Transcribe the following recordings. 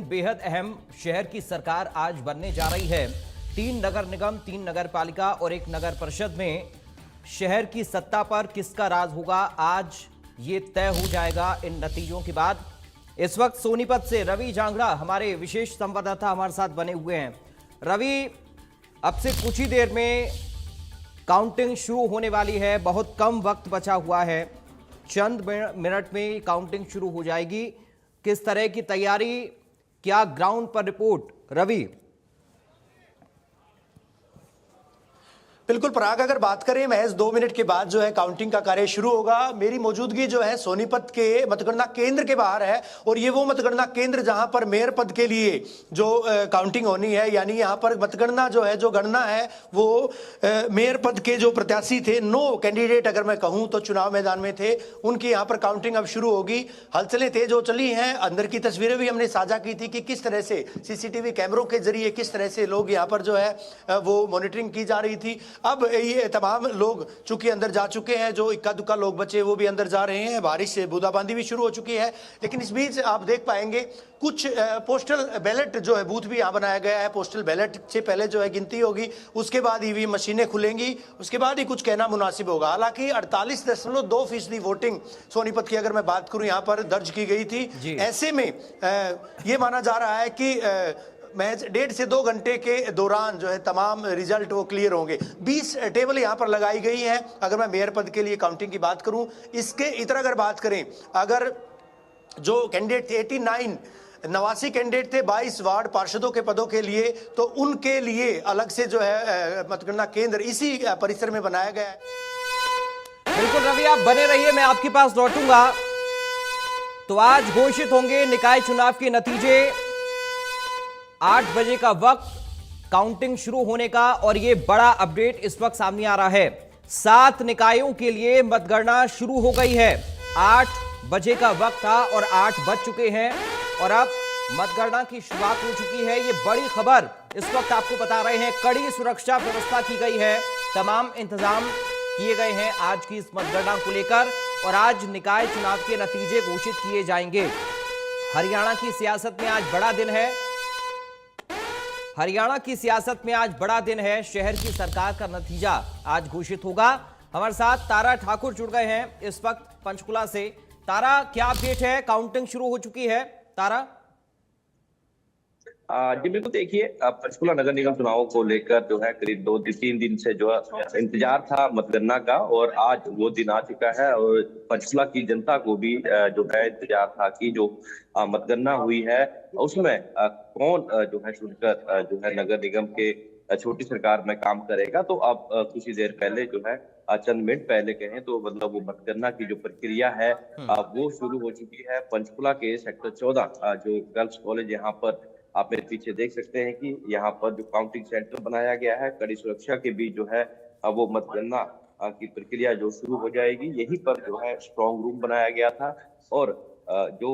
बेहद अहम शहर की सरकार आज बनने जा रही है। 3 नगर निगम, 3 नगर पालिका और 1 नगर परिषद में शहर की सत्ता पर किसका राज होगा, आज ये तय हो जाएगा इन नतीजों के बाद। इस वक्त सोनीपत से रवि जांगड़ा हमारे विशेष संवाददाता हमारे साथ बने हुए हैं। रवि, अब से कुछ ही देर में काउंटिंग शुरू होने वाली है, बहुत कम वक्त बचा हुआ है, चंद मिनट में काउंटिंग शुरू हो जाएगी। किस तरह की तैयारी, क्या ग्राउंड पर रिपोर्ट रवि? बिल्कुल पराग, अगर बात करें महज 2 मिनट के बाद जो है काउंटिंग का कार्य शुरू होगा। मेरी मौजूदगी जो है सोनीपत के मतगणना केंद्र के बाहर है और ये वो मतगणना केंद्र जहां पर मेयर पद के लिए जो काउंटिंग होनी है, यानी यहां पर मतगणना जो है, जो गणना है वो मेयर पद के जो प्रत्याशी थे, 9 कैंडिडेट अगर मैं कहूं तो चुनाव मैदान में थे, उनकी यहाँ पर काउंटिंग अब शुरू होगी। हलचलें तेज हो चली हैं। अंदर की तस्वीरें भी हमने साझा की थी कि किस तरह से सीसीटीवी कैमरों के जरिए किस तरह से लोग यहाँ पर जो है वो मॉनिटरिंग की जा रही थी। अब ये तमाम लोग चूंकि अंदर जा चुके हैं, जो इक्का दुक्का लोग बचे वो भी अंदर जा रहे हैं। बारिश से बूंदाबांदी भी शुरू हो चुकी है, लेकिन इस बीच आप देख पाएंगे कुछ पोस्टल बैलेट जो है बूथ भी यहाँ बनाया गया है। पोस्टल बैलेट से पहले जो है गिनती होगी, उसके बाद ईवीएम मशीनें खुलेंगी, उसके बाद ही कुछ कहना मुनासिब होगा। हालांकि 48.2% वोटिंग सोनीपत की अगर मैं बात करूं यहाँ पर दर्ज की गई थी। ऐसे में ये माना जा रहा है कि महज 1.5 से 2 घंटे के दौरान जो है तमाम रिजल्ट वो क्लियर होंगे। 20 टेबल यहाँ पर लगाई गई हैं अगर मैं मेयर पद के लिए काउंटिंग की बात करूं। इसके इतर अगर बात करें, अगर जो कैंडिडेट थे 89 कैंडिडेट थे 22 वार्ड पार्षदों के पदों के लिए, तो उनके लिए अलग से जो है मतगणना केंद्र इसी परिसर में बनाया गया है। बिल्कुल रवि, आप बने रहिए, मैं आपके पास लौटूंगा। तो आज घोषित होंगे निकाय चुनाव के नतीजे। 8 बजे का वक्त काउंटिंग शुरू होने का, और यह बड़ा अपडेट इस वक्त सामने आ रहा है। 7 निकायों के लिए मतगणना शुरू हो गई है। 8 बजे का वक्त था और 8 बज चुके हैं और अब मतगणना की शुरुआत हो चुकी है। ये बड़ी खबर इस वक्त आपको बता रहे हैं। कड़ी सुरक्षा व्यवस्था की गई है, तमाम इंतजाम किए गए हैं आज की इस मतगणना को लेकर, और आज निकाय चुनाव के नतीजे घोषित किए जाएंगे। हरियाणा की सियासत में आज बड़ा दिन है। हरियाणा की सियासत में आज बड़ा दिन है। शहर की सरकार का नतीजा आज घोषित होगा। हमारे साथ तारा ठाकुर जुड़ गए हैं इस वक्त पंचकुला से। तारा, क्या अपडेट है? काउंटिंग शुरू हो चुकी है। तारा जी बिल्कुल, देखिए पंचकुला नगर निगम चुनावों को लेकर जो है करीब 2-3 दिन से जो इंतजार था मतगणना का, और आज वो दिन आ चुका है। और पंचकुला की जनता को भी जो है इंतजार था कि जो मतगणना हुई है उसमें कौन जो है चुनकर जो है नगर निगम के छोटी सरकार में काम करेगा। तो अब कुछ ही देर पहले जो है चंद मिनट पहले कहें तो मतलब वो मतगणना की जो प्रक्रिया है वो शुरू हो चुकी है। पंचकुला के सेक्टर 14 जो गर्ल्स कॉलेज, यहाँ पर आप मेरे पीछे देख सकते हैं कि यहाँ पर जो काउंटिंग सेंटर बनाया गया है, कड़ी सुरक्षा के बीच जो है वो मतगणना की प्रक्रिया जो शुरू हो जाएगी। यहीं पर जो है स्ट्रॉन्ग रूम बनाया गया था, और जो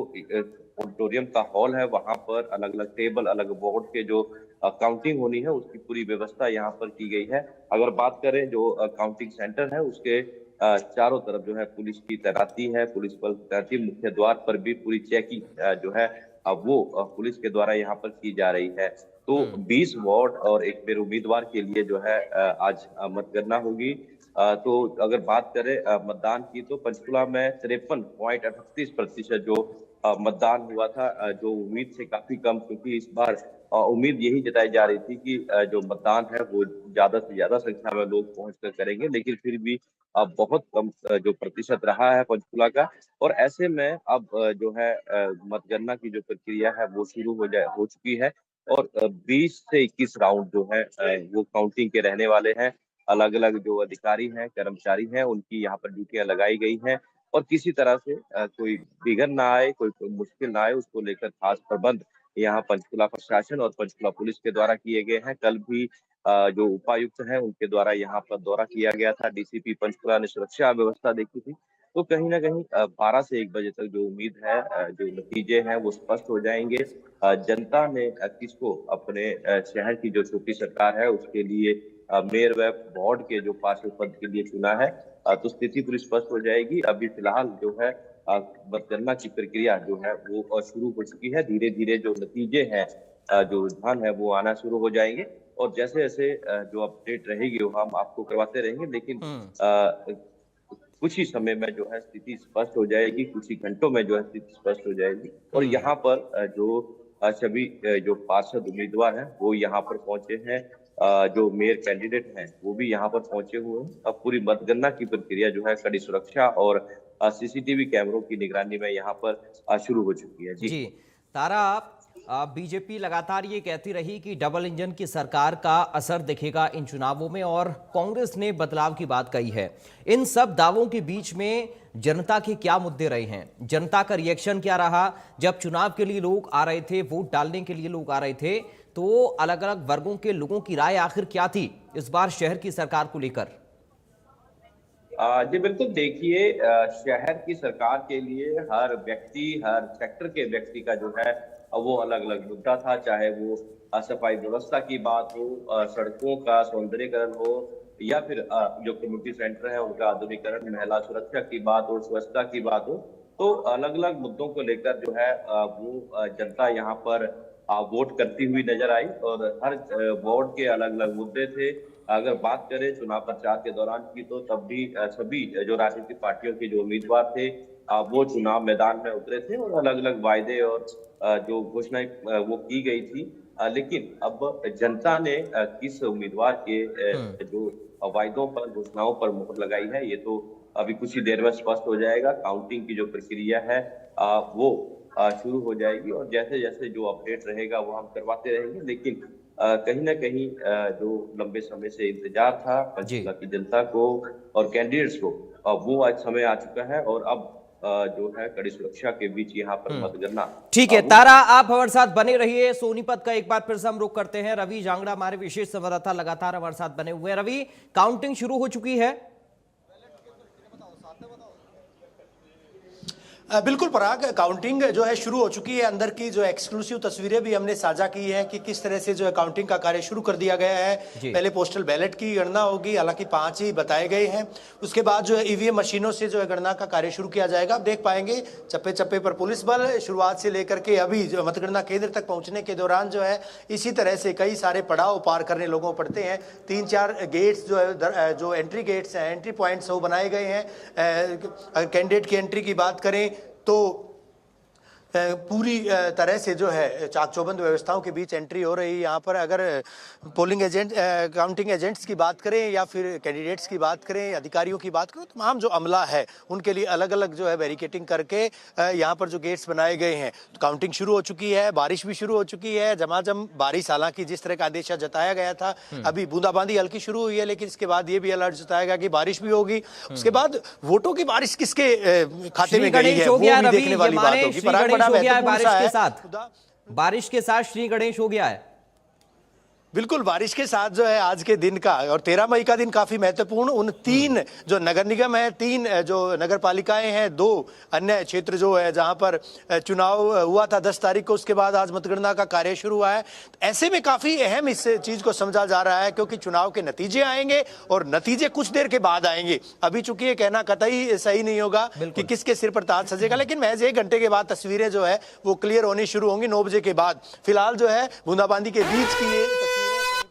ऑडिटोरियम का हॉल है वहां पर अलग अलग टेबल, अलग बोर्ड के जो काउंटिंग होनी है उसकी पूरी व्यवस्था यहाँ पर की गई है। अगर बात करें जो काउंटिंग सेंटर है उसके चारों तरफ जो है पुलिस की तैनाती है, पुलिस बल तैनाती, मुख्य द्वार पर भी पूरी चेकिंग जो है अब वो पुलिस के द्वारा यहाँ पर की जा रही है। तो 20 वार्ड और एक मेयर उम्मीदवार के लिए जो है आज मतगणना होगी। तो अगर बात करें मतदान की, तो पंचकुला में 53.38% जो मतदान हुआ था, जो उम्मीद से काफी कम, क्योंकि इस बार उम्मीद यही जताई जा रही थी कि जो मतदान है वो ज्यादा से ज्यादा संख्या में लोग पहुंचकर करेंगे, लेकिन फिर भी बहुत कम जो प्रतिशत रहा है पंचकुला का। और ऐसे में अब जो है मतगणना की जो प्रक्रिया है वो शुरू हो चुकी है, और 20 से 21 राउंड जो है वो काउंटिंग के रहने वाले हैं। अलग अलग जो अधिकारी हैं, कर्मचारी हैं, उनकी यहाँ पर ड्यूटियां लगाई गई हैं, और किसी तरह से कोई बिघन ना आए, कोई मुश्किल ना आए, उसको लेकर खास प्रबंध यहाँ पंचकुला प्रशासन और पंचकुला पुलिस के द्वारा किए गए हैं। कल भी जो उपायुक्त हैं उनके द्वारा यहाँ पर दौरा किया गया था। डीसीपी पंचकुला ने सुरक्षा व्यवस्था देखी थी। तो कहीं ना कहीं 12 से 1 बजे तक जो उम्मीद है जो नतीजे हैं वो स्पष्ट हो जाएंगे। जनता ने किसको अपने शहर की जो छोटी सरकार है उसके लिए मेयर व वार्ड के जो पार्षद पद के लिए चुना है, तो स्थिति पूरी स्पष्ट हो जाएगी। अभी फिलहाल जो है मतगणना की प्रक्रिया जो है वो शुरू हो चुकी है। धीरे धीरे जो नतीजे हैं, जो रुझान है वो आना शुरू हो जाएंगे और जैसे जैसे जो अपडेट रहेगी वो हम आपको करवाते रहेंगे। लेकिन कुछ ही समय में जो है स्थिति स्पष्ट हो जाएगी, कुछ ही घंटों में जो है स्थिति स्पष्ट हो जाएगी। और यहाँ पर जो सभी जो पार्षद उम्मीदवार हैं वो यहाँ पर पहुंचे हैं, जो मेयर कैंडिडेट हैं वो भी यहाँ पर पहुंचे हुए हैं। अब पूरी मतगणना की प्रक्रिया जो है कड़ी सुरक्षा और सीसीटीवी कैमरों की निगरानी में यहाँ पर शुरू हो चुकी है। जी तारा, बीजेपी लगातार ये कहती रही कि डबल इंजन की सरकार का असर दिखेगा इन चुनावों में और कांग्रेस ने बदलाव की बात कही है। इन सब दावों के बीच में जनता के क्या मुद्दे रहे हैं, जनता का रिएक्शन क्या रहा? जब चुनाव के लिए लोग आ रहे थे, वोट डालने के लिए लोग आ रहे थे, तो अलग अलग वर्गों के लोगों की राय आखिर क्या थी इस बार शहर की सरकार को लेकर? जी बिल्कुल, देखिए शहर की सरकार के लिए हर व्यक्ति, हर सेक्टर के व्यक्ति का जो है वो अलग अलग मुद्दा था। चाहे वो सफाई व्यवस्था की बात हो, सड़कों का सौंदर्यीकरण हो, या फिर जो कम्युनिटी सेंटर है उनका आधुनिकीकरण, महिला सुरक्षा की बात हो, स्वच्छता की बात हो। तो अलग अलग मुद्दों को लेकर जो है वो जनता यहाँ पर वोट करती हुई नजर आई और हर वार्ड के अलग अलग मुद्दे थे। अगर बात करें चुनाव प्रचार के दौरान की, तो तब भी सभी जो राजनीतिक पार्टियों के जो उम्मीदवार थे वो चुनाव मैदान में उतरे थे और अलग अलग वायदे और जो घोषणाएं वो की गई थी। लेकिन अब जनता ने किस उम्मीदवार के जो वायदों पर, घोषणाओं पर मुहर लगाई है, ये तो अभी कुछ ही देर में स्पष्ट हो जाएगा। काउंटिंग की जो प्रक्रिया है वो शुरू हो जाएगी और जैसे जैसे जो अपडेट रहेगा वो हम करवाते रहेंगे। लेकिन कहीं ना कहीं जो लंबे समय से इंतजार था पंचकुला की जनता को और कैंडिडेट्स को, वो आज समय आ चुका है और अब जो है कड़ी सुरक्षा के बीच यहाँ पर मतगणना। ठीक है तारा, आप हमारे साथ बने रहिए। सोनीपत का एक बार फिर से हम रुख करते हैं। रवि जांगड़ा हमारे विशेष संवाददाता लगातार हमारे साथ बने हुए हैं। रवि, काउंटिंग शुरू हो चुकी है? बिल्कुल पराग, काउंटिंग जो है शुरू हो चुकी है। अंदर की जो एक्सक्लूसिव तस्वीरें भी हमने साझा की है कि किस तरह से जो है काउंटिंग का कार्य शुरू कर दिया गया है। पहले पोस्टल बैलेट की गणना होगी, हालांकि 5 ही बताए गए हैं। उसके बाद जो है ईवीएम मशीनों से जो है गणना का कार्य शुरू किया जाएगा। आप देख पाएंगे चप्पे चप्पे पर पुलिस बल शुरुआत से लेकर के अभी जो मतगणना केंद्र तक पहुंचने के दौरान जो है इसी तरह से कई सारे पड़ाव पार करने लोगों पड़ते हैं। 3-4 गेट्स जो है, जो एंट्री गेट्स हैं, एंट्री पॉइंट्स वो बनाए गए हैं। कैंडिडेट की एंट्री की बात करें तो पूरी तरह से जो है चाक चौबंद व्यवस्थाओं के बीच एंट्री हो रही है यहाँ पर। अगर पोलिंग एजेंट, काउंटिंग एजेंट्स की बात करें या फिर कैंडिडेट्स की बात करें, अधिकारियों की बात करें, तमाम जो अमला है उनके लिए अलग अलग जो है बैरिकेटिंग करके यहाँ पर जो गेट्स बनाए गए हैं। तो काउंटिंग शुरू हो चुकी है, बारिश भी शुरू हो चुकी है, झमाझम बारिश। हालांकि जिस तरह का आदेश जताया गया था, अभी बूंदाबांदी हल्की शुरू हुई है, लेकिन इसके बाद ये भी अलर्ट जताया गया कि बारिश भी होगी। उसके बाद वोटों की बारिश किसके खाते में गई है वो भी देखने वाली बात होगी। बारिश के साथ श्री गणेश हो गया है। बिल्कुल, बारिश के साथ जो है आज के दिन का और 13 मई का दिन काफी महत्वपूर्ण। उन 3 जो नगर निगम है, 3 जो नगर पालिकाएं हैं, 2 अन्य क्षेत्र जो है जहां पर चुनाव हुआ था 10 तारीख को, उसके बाद आज मतगणना का कार्य शुरू हुआ है। ऐसे में काफी अहम इस चीज को समझा जा रहा है क्योंकि चुनाव के नतीजे आएंगे और नतीजे कुछ देर के बाद आएंगे। अभी चूंकि ये कहना कतई सही नहीं होगा कि किसके सिर पर ताज सजेगा, लेकिन महज 1 घंटे के बाद तस्वीरें जो है वो क्लियर होनी शुरू होंगी 9 बजे के बाद। फिलहाल जो है बूंदाबांदी के बीच की ये।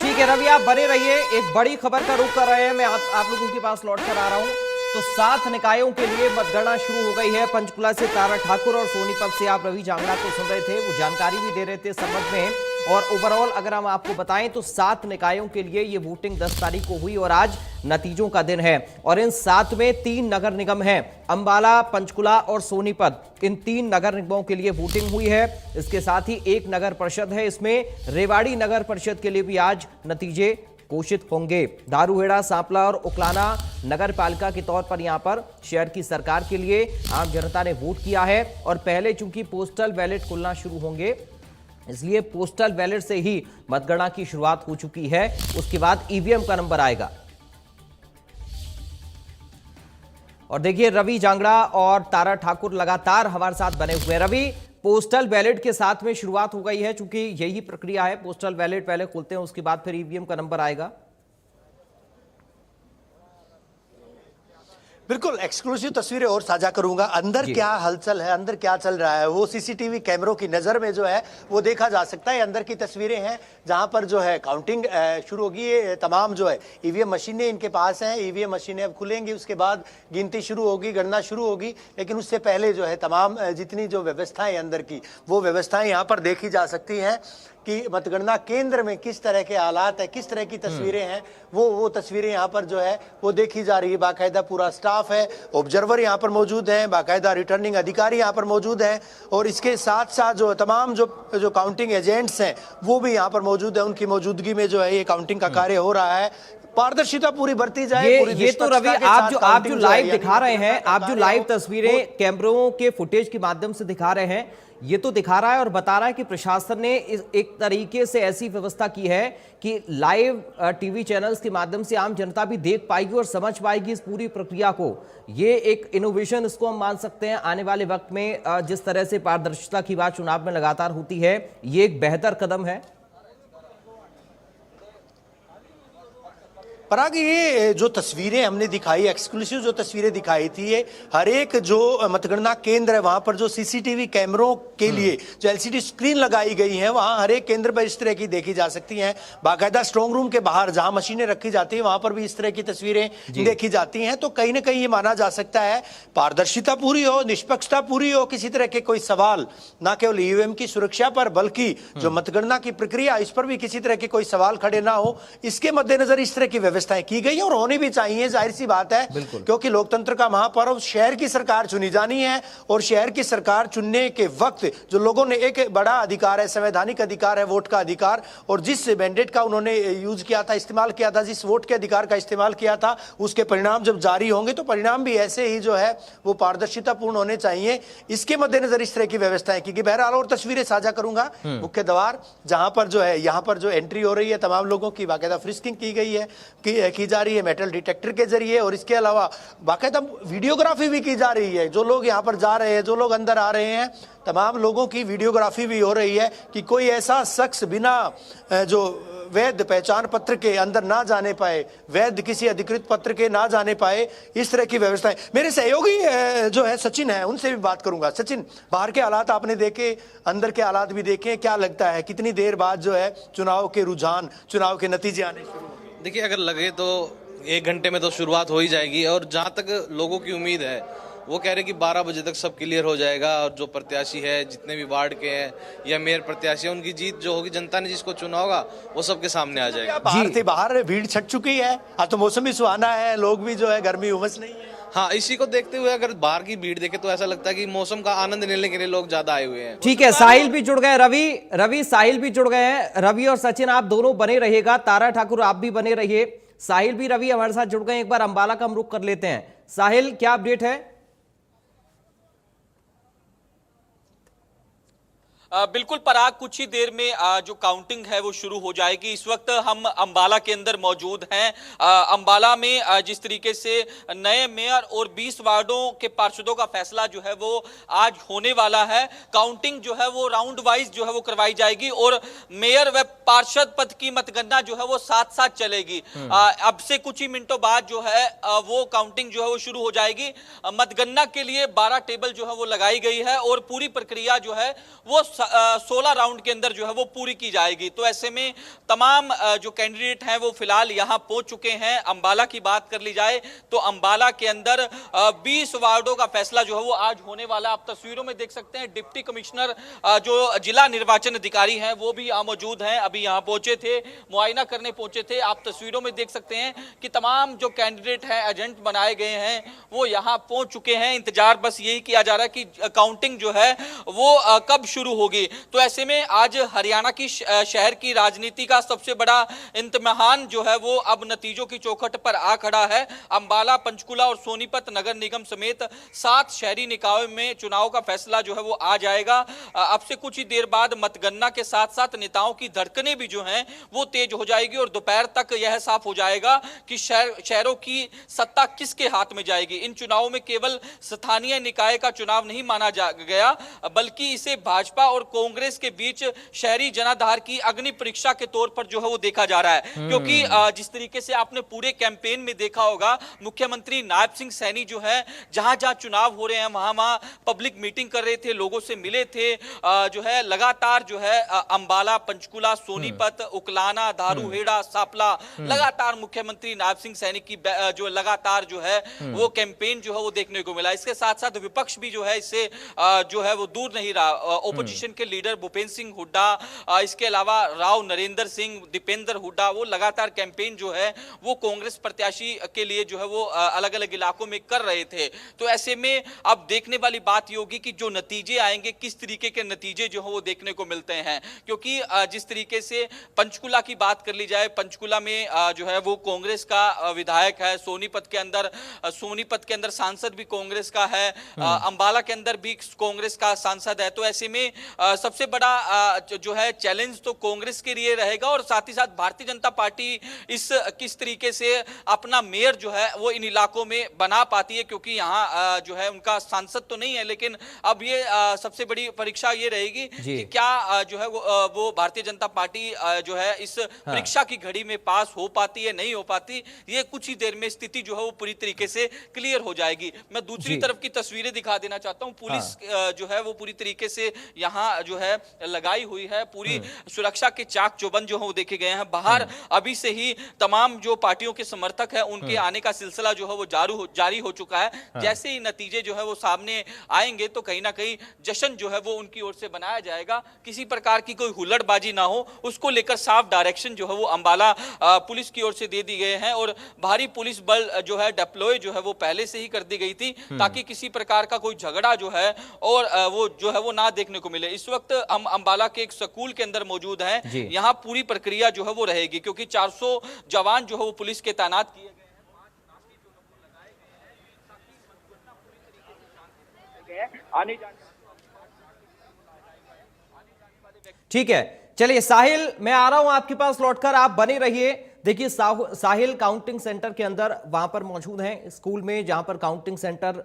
ठीक है रवि, आप बने रहिए। एक बड़ी खबर का रुख कर रहे हैं, मैं आप लोगों के पास लौट कर आ रहा हूं। तो 7 निकायों के लिए मतगणना शुरू हो गई है। पंचकुला से तारा ठाकुर और सोनीपत से आप रवि जांगड़ा को सुन रहे थे, वो जानकारी भी दे रहे थे संबंध में। और ओवरऑल अगर हम आपको बताएं तो 7 निकायों के लिए ये वोटिंग 10 तारीख को हुई और आज नतीजों का दिन है। और इन 7 में 3 नगर निगम हैं, अंबाला, पंचकुला और सोनीपत। इन 3 नगर निगमों के लिए वोटिंग हुई है। इसके साथ ही 1 नगर परिषद है, इसमें रेवाड़ी नगर परिषद के लिए भी आज नतीजे घोषित होंगे। दारूहेड़ा, सांपला और उकलाना नगर पालिका के तौर पर यहां पर शहर की सरकार के लिए आम जनता ने वोट किया है। और पहले चूंकि पोस्टल बैलेट खुलना शुरू होंगे, इसलिए पोस्टल बैलेट से ही मतगणना की शुरुआत हो चुकी है। उसके बाद ईवीएम का नंबर आएगा। और देखिए रवि जांगड़ा और तारा ठाकुर लगातार हमारे साथ बने हुए हैं। रवि, पोस्टल बैलेट के साथ में शुरुआत हो गई है, चूंकि यही प्रक्रिया है, पोस्टल बैलेट पहले खुलते हैं, उसके बाद फिर ईवीएम का नंबर आएगा। बिल्कुल एक्सक्लूसिव तस्वीरें और साझा करूंगा। अंदर जी। क्या हलचल है, अंदर क्या चल रहा है, वो सीसीटीवी कैमरों की नजर में जो है वो देखा जा सकता है। अंदर की तस्वीरें हैं जहां पर जो है काउंटिंग शुरू होगी। ये तमाम जो है ईवीएम मशीनें इनके पास हैं। ईवीएम मशीनें अब खुलेंगी, उसके बाद गिनती शुरू होगी, गणना शुरू होगी। लेकिन उससे पहले जो है तमाम जितनी जो व्यवस्थाएं अंदर की, वो व्यवस्थाएं यहाँ पर देखी जा सकती हैं कि मतगणना केंद्र में किस तरह के हालात है, किस तरह की तस्वीरें हैं, वो तस्वीरें यहाँ पर जो है वो देखी जा रही है। बाकायदा पूरा स्टाफ है, ऑब्जर्वर यहाँ पर मौजूद हैं, बाकायदा रिटर्निंग अधिकारी यहाँ पर मौजूद हैं, और इसके साथ साथ जो तमाम जो काउंटिंग एजेंट्स हैं वो भी यहाँ पर मौजूद है। उनकी मौजूदगी में जो है ये काउंटिंग का कार्य हो रहा है। पारदर्शिता पूरी बरती जाए। ये तो रवि, आप जो लाइव दिखा रहे हैं, आप जो लाइव तस्वीरें कैमरों के फुटेज के माध्यम से दिखा रहे हैं, ये तो दिखा रहा है और बता रहा है कि प्रशासन ने एक तरीके से ऐसी व्यवस्था की है कि लाइव टीवी चैनल्स के माध्यम से आम जनता भी देख पाएगी और समझ पाएगी इस पूरी प्रक्रिया को। ये एक इनोवेशन इसको हम मान सकते हैं। आने वाले वक्त में जिस तरह से पारदर्शिता की बात चुनाव में लगातार होती है, ये एक बेहतर कदम है। पराग, ये जो तस्वीरें हमने दिखाई, एक्सक्लूसिव जो तस्वीरें दिखाई थी, ये हर एक जो मतगणना केंद्र है वहां पर जो सीसीटीवी कैमरों के लिए जो एलसीडी स्क्रीन लगाई गई है, वहां हर एक केंद्र पर इस तरह की देखी जा सकती हैं। बाकायदा स्ट्रांग रूम के बाहर जहां मशीनें रखी जाती हैं वहां पर भी इस तरह की तस्वीरें देखी जाती हैं। तो कहीं ना कहीं ये माना जा सकता है पारदर्शिता पूरी हो, निष्पक्षता पूरी हो, किसी तरह के कोई सवाल ना केवल ईवीएम की सुरक्षा पर बल्कि जो मतगणना की प्रक्रिया इस पर भी किसी तरह के कोई सवाल खड़े ना हो, इसके मद्देनजर इस तरह की व्यवस्थाएं की गई और होनी भी चाहिए। जाहिर सी बात है, क्योंकि लोकतंत्र का महापर्व शहर की सरकार चुनी जानी है, और शहर की सरकार चुनने के वक्त जो लोगों ने एक बड़ा अधिकार है, संवैधानिक अधिकार है, वोट का अधिकार, और जिस मैंडेट का उन्होंने यूज किया था, इस्तेमाल किया था, जिस वोट के अधिकार का इस्तेमाल किया था, उसके परिणाम जब जारी होंगे तो परिणाम भी ऐसे ही जो है वो पारदर्शिता पूर्ण होने चाहिए। इसके मद्देनजर इस तरह की व्यवस्थाएं की गई। बहरहाल और तस्वीरें साझा करूंगा। मुख्य द्वार जहां पर जो है, यहां पर जो एंट्री हो रही है तमाम लोगों की, बाकायदा फ्रिस्किंग की गई है, की जा रही है मेटल डिटेक्टर के जरिए, और इसके अलावा बाकायदा वीडियोग्राफी भी की जा रही है। जो लोग यहां पर जा रहे हैं, जो लोग अंदर आ रहे हैं, तमाम लोगों की वीडियोग्राफी भी हो रही है कि कोई ऐसा शख्स बिना जो वैध पहचान पत्र के अंदर ना जाने पाए, वैध किसी अधिकृत पत्र के ना जाने पाए, इस तरह की व्यवस्थाएं। मेरे सहयोगी जो है सचिन है, उनसे भी बात करूंगा। सचिन, बाहर के हालात आपने देखे, अंदर के हालात भी देखे, क्या लगता है कितनी देर बाद जो है चुनाव के रुझान, चुनाव के नतीजे आने शुरू? देखिए, अगर लगे तो 1 घंटे में तो शुरुआत हो ही जाएगी, और जहां तक लोगों की उम्मीद है वो कह रहे हैं कि 12 बजे तक सब क्लियर हो जाएगा, और जो प्रत्याशी है, जितने भी वार्ड के हैं या मेयर प्रत्याशी है, उनकी जीत जो होगी, जनता ने जिसको चुना होगा वो सबके सामने आ जाएगा। बाहर भीड़ छट चुकी है, तो मौसम भी सुहाना है, लोग भी जो है, गर्मी उमस नहीं है। हाँ, इसी को देखते हुए अगर बाहर की भीड़ देखे तो ऐसा लगता है कि मौसम का आनंद लेने के लिए लोग ज्यादा आए हुए हैं। ठीक है, साहिल भी जुड़ गए। रवि साहिल भी जुड़ गए हैं। रवि और सचिन, आप दोनों बने रहिएगा। तारा ठाकुर, आप भी बने रहिए। साहिल भी, रवि हमारे साथ जुड़ गए। एक बार अंबाला का हम रुख कर लेते हैं। साहिल, क्या अपडेट है? बिल्कुल पराग, कुछ ही देर में जो काउंटिंग है वो शुरू हो जाएगी। इस वक्त हम अंबाला के अंदर मौजूद हैं। अंबाला में जिस तरीके से नए मेयर और 20 वार्डों के पार्षदों का फैसला जो है वो आज होने वाला है। काउंटिंग जो है वो राउंड वाइज जो है वो करवाई जाएगी, और मेयर व पार्षद पद की मतगणना जो है वो साथ साथ चलेगी। अब से कुछ ही मिनटों बाद जो है वो काउंटिंग जो है वो शुरू हो जाएगी। मतगणना के लिए 12 टेबल जो है वो लगाई गई है, और पूरी प्रक्रिया जो है वो 16 राउंड के अंदर जो है वो पूरी की जाएगी। तो ऐसे में तमाम जो कैंडिडेट हैं वो फिलहाल यहां पहुंच चुके हैं। अंबाला की बात कर ली जाए तो अंबाला के अंदर 20 वार्डों का फैसला जो है वो आज होने वाला। आप तस्वीरों में देख सकते हैं डिप्टी कमिश्नर जो जिला निर्वाचन अधिकारी हैं वो भी यहां मौजूद हैं, अभी यहां पहुंचे थे, मुआयना करने पहुंचे थे। आप तस्वीरों में देख सकते हैं कि तमाम जो कैंडिडेट हैं, एजेंट बनाए गए हैं, वो यहां पहुंच चुके हैं। इंतजार बस यही किया जा रहा है कि काउंटिंग जो है वो कब शुरू होगी। तो ऐसे में आज हरियाणा की शहर की राजनीति का सबसे बड़ा इम्तिहान जो है वो अब नतीजों की चौखट पर आ खड़ा है। अंबाला, पंचकुला और सोनीपत नगर निगम समेत 7 शहरी निकायों में चुनाव का फैसला जो है वो आ जाएगा। अब से कुछ ही देर बाद मतगणना के साथ साथ नेताओं की धड़कनें भी जो हैं वो तेज हो जाएगी, और दोपहर तक यह साफ हो जाएगा कि शहरों की सत्ता किसके हाथ में जाएगी। इन चुनावों में केवल स्थानीय निकाय का चुनाव नहीं माना गया, बल्कि इसे भाजपा और और कांग्रेस के बीच शहरी जनाधार की अग्नि परीक्षा के तौर पर जो है वो देखा जा रहा है। क्योंकि जिस तरीके से आपने पूरे कैंपेन में देखा होगा, मुख्यमंत्री नायब सिंह सैनी जो है जहां जहां चुनाव हो रहे हैं वहां वहां पब्लिक मीटिंग कर रहे थे, लोगों से मिले थे, जो है लगातार जो है अंबाला, पंचकुला, सोनीपत, उकलाना, धारूहेड़ा, सापला, लगातार मुख्यमंत्री नायब सिंह सैनी की जो लगातार जो है वो कैंपेन जो है वो देखने को मिला। इसके साथ साथ विपक्ष भी जो है इससे जो है वो दूर नहीं रहा। ओपोजिशन के लीडर भूपेंद्र सिंह हुड्डा, इसके अलावा राव नरेंद्र सिंह, दीपेंद्र हुड्डा, वो लगातार कैंपेन जो है वो कांग्रेस प्रत्याशी के लिए जो है वो अलग अलग इलाकों में कर रहे थे। तो ऐसे में अब देखने वाली बात ये होगी कि जो नतीजे आएंगे, किस तरीके के नतीजे जो है वो देखने को मिलते हैं। क्योंकि जिस तरीके से पंचकुला की बात कर ली जाए, पंचकुला में जो है वो कांग्रेस का विधायक है, सोनीपत के अंदर सांसद भी कांग्रेस का है, अंबाला के अंदर भी कांग्रेस का सांसद है। तो ऐसे में सबसे बड़ा जो है चैलेंज तो कांग्रेस के लिए रहेगा और साथ ही साथ भारतीय जनता पार्टी किस तरीके से अपना मेयर जो है वो इन इलाकों में बना पाती है। क्योंकि यहाँ जो है उनका सांसद तो नहीं है, लेकिन अब ये सबसे बड़ी परीक्षा ये रहेगी कि क्या जो है वो भारतीय जनता पार्टी जो है इस परीक्षा की घड़ी में पास हो पाती है, नहीं हो पाती। ये कुछ ही देर में स्थिति जो है वो पूरी तरीके से क्लियर हो जाएगी। मैं दूसरी तरफ की तस्वीरें दिखा देना चाहता हूं। पुलिस जो है वो पूरी तरीके से यहाँ जो है लगाई हुई है, पूरी सुरक्षा के चाक चौबंद जो है वो देखे गए हैं। बाहर अभी से ही तमाम जो पार्टियों के समर्थक हैं उनके आने का सिलसिला जो है वो जारी हो चुका है। जैसे ही नतीजे जो है वो सामने आएंगे तो कहीं ना कहीं जश्न जो है वो उनकी ओर से बनाया जाएगा। किसी प्रकार की कोई हुल्लड़बाजी ना हो, उसको लेकर साफ डायरेक्शन जो है वो अंबाला पुलिस की ओर से दे दी गए हैं और भारी पुलिस बल जो है डिप्लॉय जो है वो पहले से ही कर दी गई थी ताकि किसी प्रकार का कोई झगड़ा जो है और वो जो है वो ना देखने को मिले। इस वक्त हम अंबाला के एक स्कूल के अंदर मौजूद हैं। यहाँ पूरी प्रक्रिया जो है वो रहेगी क्योंकि 400 जवान जो है वो पुलिस के तैनात किए गए हैं। आने जाने ठीक है, चलिए साहिल, मैं आ रहा हूं आपके पास लौटकर, आप बने रहिए। देखिए साहिल काउंटिंग सेंटर के अंदर वहां पर मौजूद हैं, स्कूल में जहां पर काउंटिंग सेंटर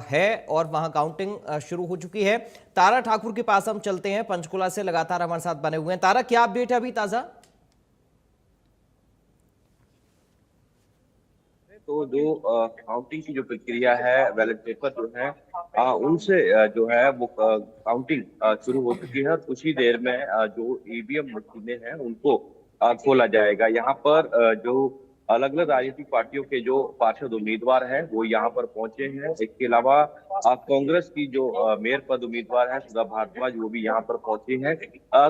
है और वहां काउंटिंग शुरू हो चुकी है। तारा ठाकुर के पास हम चलते हैं, पंचकुला से लगातार हमारे साथ बने हुए हैं। तारा, क्या अपडेट है अभी ताजा? तो जो काउंटिंग की जो प्रक्रिया है, बैलेट पेपर जो है उनसे जो है वो काउंटिंग शुरू हो चुकी है। कुछ ही देर में जो ईवीएम मशीनें हैं उनको खोला जाएगा। यहाँ पर जो अलग अलग राजनीतिक पार्टियों के जो पार्षद उम्मीदवार हैं वो यहाँ पर पहुंचे हैं। इसके अलावा कांग्रेस की जो मेयर पद उम्मीदवार है सुधा भारद्वाज, वो भी यहाँ पर पहुंचे हैं।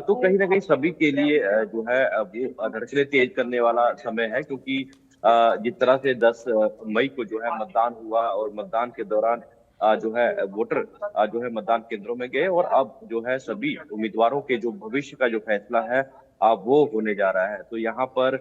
तो कहीं ना कहीं सभी के लिए जो है वो धड़कने तेज करने वाला समय है, क्योंकि जिस तरह से 10 मई को जो है मतदान हुआ और मतदान के दौरान जो है वोटर जो है मतदान केंद्रों में गए और अब जो है सभी उम्मीदवारों के जो भविष्य का जो फैसला है वो होने जा रहा है। तो यहाँ पर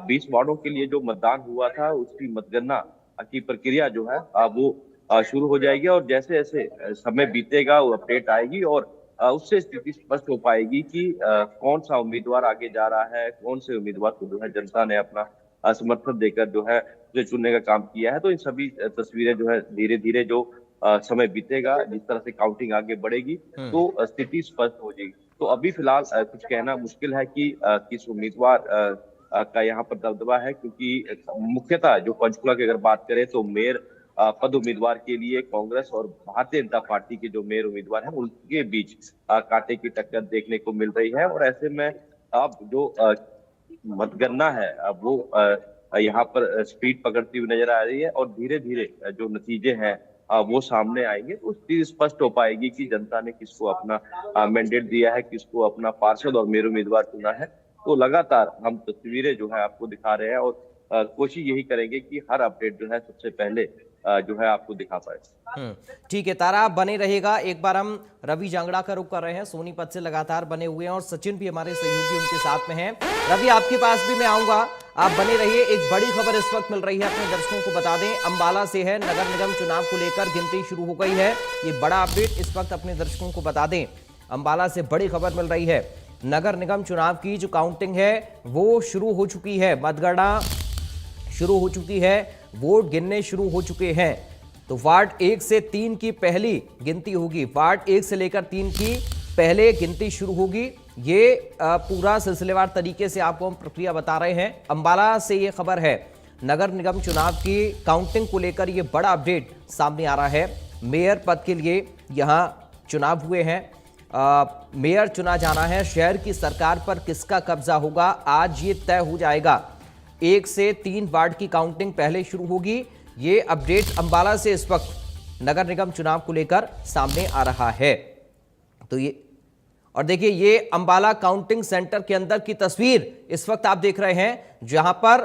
20 वार्डों के लिए जो मतदान हुआ था उसकी मतगणना की प्रक्रिया जो है वो शुरू हो जाएगी और जैसे जैसे समय बीतेगा वो अपडेट आएगी और उससे स्थिति स्पष्ट हो पाएगी कि कौन सा उम्मीदवार आगे जा रहा है, कौन से उम्मीदवार को जो है जनता ने अपना समर्थन देकर जो है उसे चुनने का काम किया है। तो इन सभी तस्वीरें जो है धीरे धीरे जो समय बीतेगा, जिस तरह से काउंटिंग आगे बढ़ेगी तो स्थिति स्पष्ट हो जाएगी। तो अभी फिलहाल कुछ कहना मुश्किल है कि किस उम्मीदवार का यहाँ पर दबदबा है, क्योंकि मुख्यतः जो पंचकुला की अगर बात करें तो मेयर पद उम्मीदवार के लिए कांग्रेस और भारतीय जनता पार्टी के जो मेयर उम्मीदवार हैं उनके बीच कांटे की टक्कर देखने को मिल रही है। और ऐसे में अब जो मतगणना है अब वो यहाँ पर स्पीड पकड़ती हुई नजर आ रही है और धीरे धीरे जो नतीजे हैं वो सामने आएंगे तो चीज स्पष्ट हो पाएगी कि जनता ने किसको अपना मैंडेट दिया है, किसको अपना पार्षद और मेयर उम्मीदवार चुना है। तो लगातार हम तस्वीरें जो है आपको दिखा रहे हैं और कोशिश यही करेंगे कि हर अपडेट जो है सबसे पहले जो है आपको दिखा पाए। ठीक है तारा, आप बने रहेगा। एक बार हम रवि जांगड़ा का रुख कर रहे हैं, सोनीपत से लगातार बने हुए हैं और सचिन भी हमारे सहयोगी उनके साथ में हैं। रवि, आपके पास भी मैं आऊंगा, आप बने रहिए। एक बड़ी खबर इस वक्त मिल रही है, अपने दर्शकों को बता दें, अंबाला से है। नगर निगम चुनाव को लेकर गिनती शुरू हो गई है। ये बड़ा अपडेट इस वक्त अपने दर्शकों को बता दें, अंबाला से बड़ी खबर मिल रही है। नगर निगम चुनाव की जो काउंटिंग है वो शुरू हो चुकी है, मतगणना शुरू हो चुकी है, वोट गिनने शुरू हो चुके हैं। तो वार्ड 1 से 3 की पहली गिनती होगी, वार्ड 1 से लेकर 3 की पहले गिनती शुरू होगी। ये पूरा सिलसिलेवार तरीके से आपको हम प्रक्रिया बता रहे हैं। अंबाला से ये खबर है, नगर निगम चुनाव की काउंटिंग को लेकर ये बड़ा अपडेट सामने आ रहा है। मेयर पद के लिए यहां चुनाव हुए हैं, मेयर चुना जाना है। शहर की सरकार पर किसका कब्जा होगा, आज ये तय हो जाएगा। 1 से 3 वार्ड की काउंटिंग पहले शुरू होगी। ये अपडेट अंबाला से इस वक्त नगर निगम चुनाव को लेकर सामने आ रहा है। तो ये और देखिए, ये अंबाला काउंटिंग सेंटर के अंदर की तस्वीर इस वक्त आप देख रहे हैं, जहां पर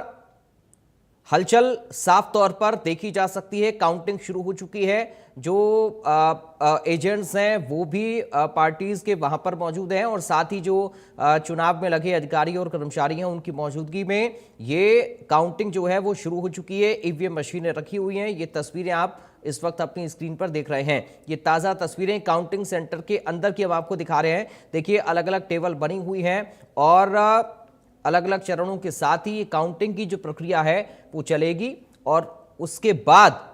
हलचल साफ तौर पर देखी जा सकती है। काउंटिंग शुरू हो चुकी है। जो एजेंट्स हैं वो भी पार्टीज के वहां पर मौजूद हैं, और साथ ही जो चुनाव में लगे अधिकारी और कर्मचारी हैं उनकी मौजूदगी में ये काउंटिंग जो है वो शुरू हो चुकी है। ईवीएम मशीनें रखी हुई हैं। ये तस्वीरें आप इस वक्त अपनी स्क्रीन पर देख रहे हैं। ये ताज़ा तस्वीरें काउंटिंग सेंटर के अंदर की हम आपको दिखा रहे हैं। देखिए, अलग अलग टेबल बनी हुई हैं और अलग अलग चरणों के साथ ही काउंटिंग की जो प्रक्रिया है वो चलेगी, और उसके बाद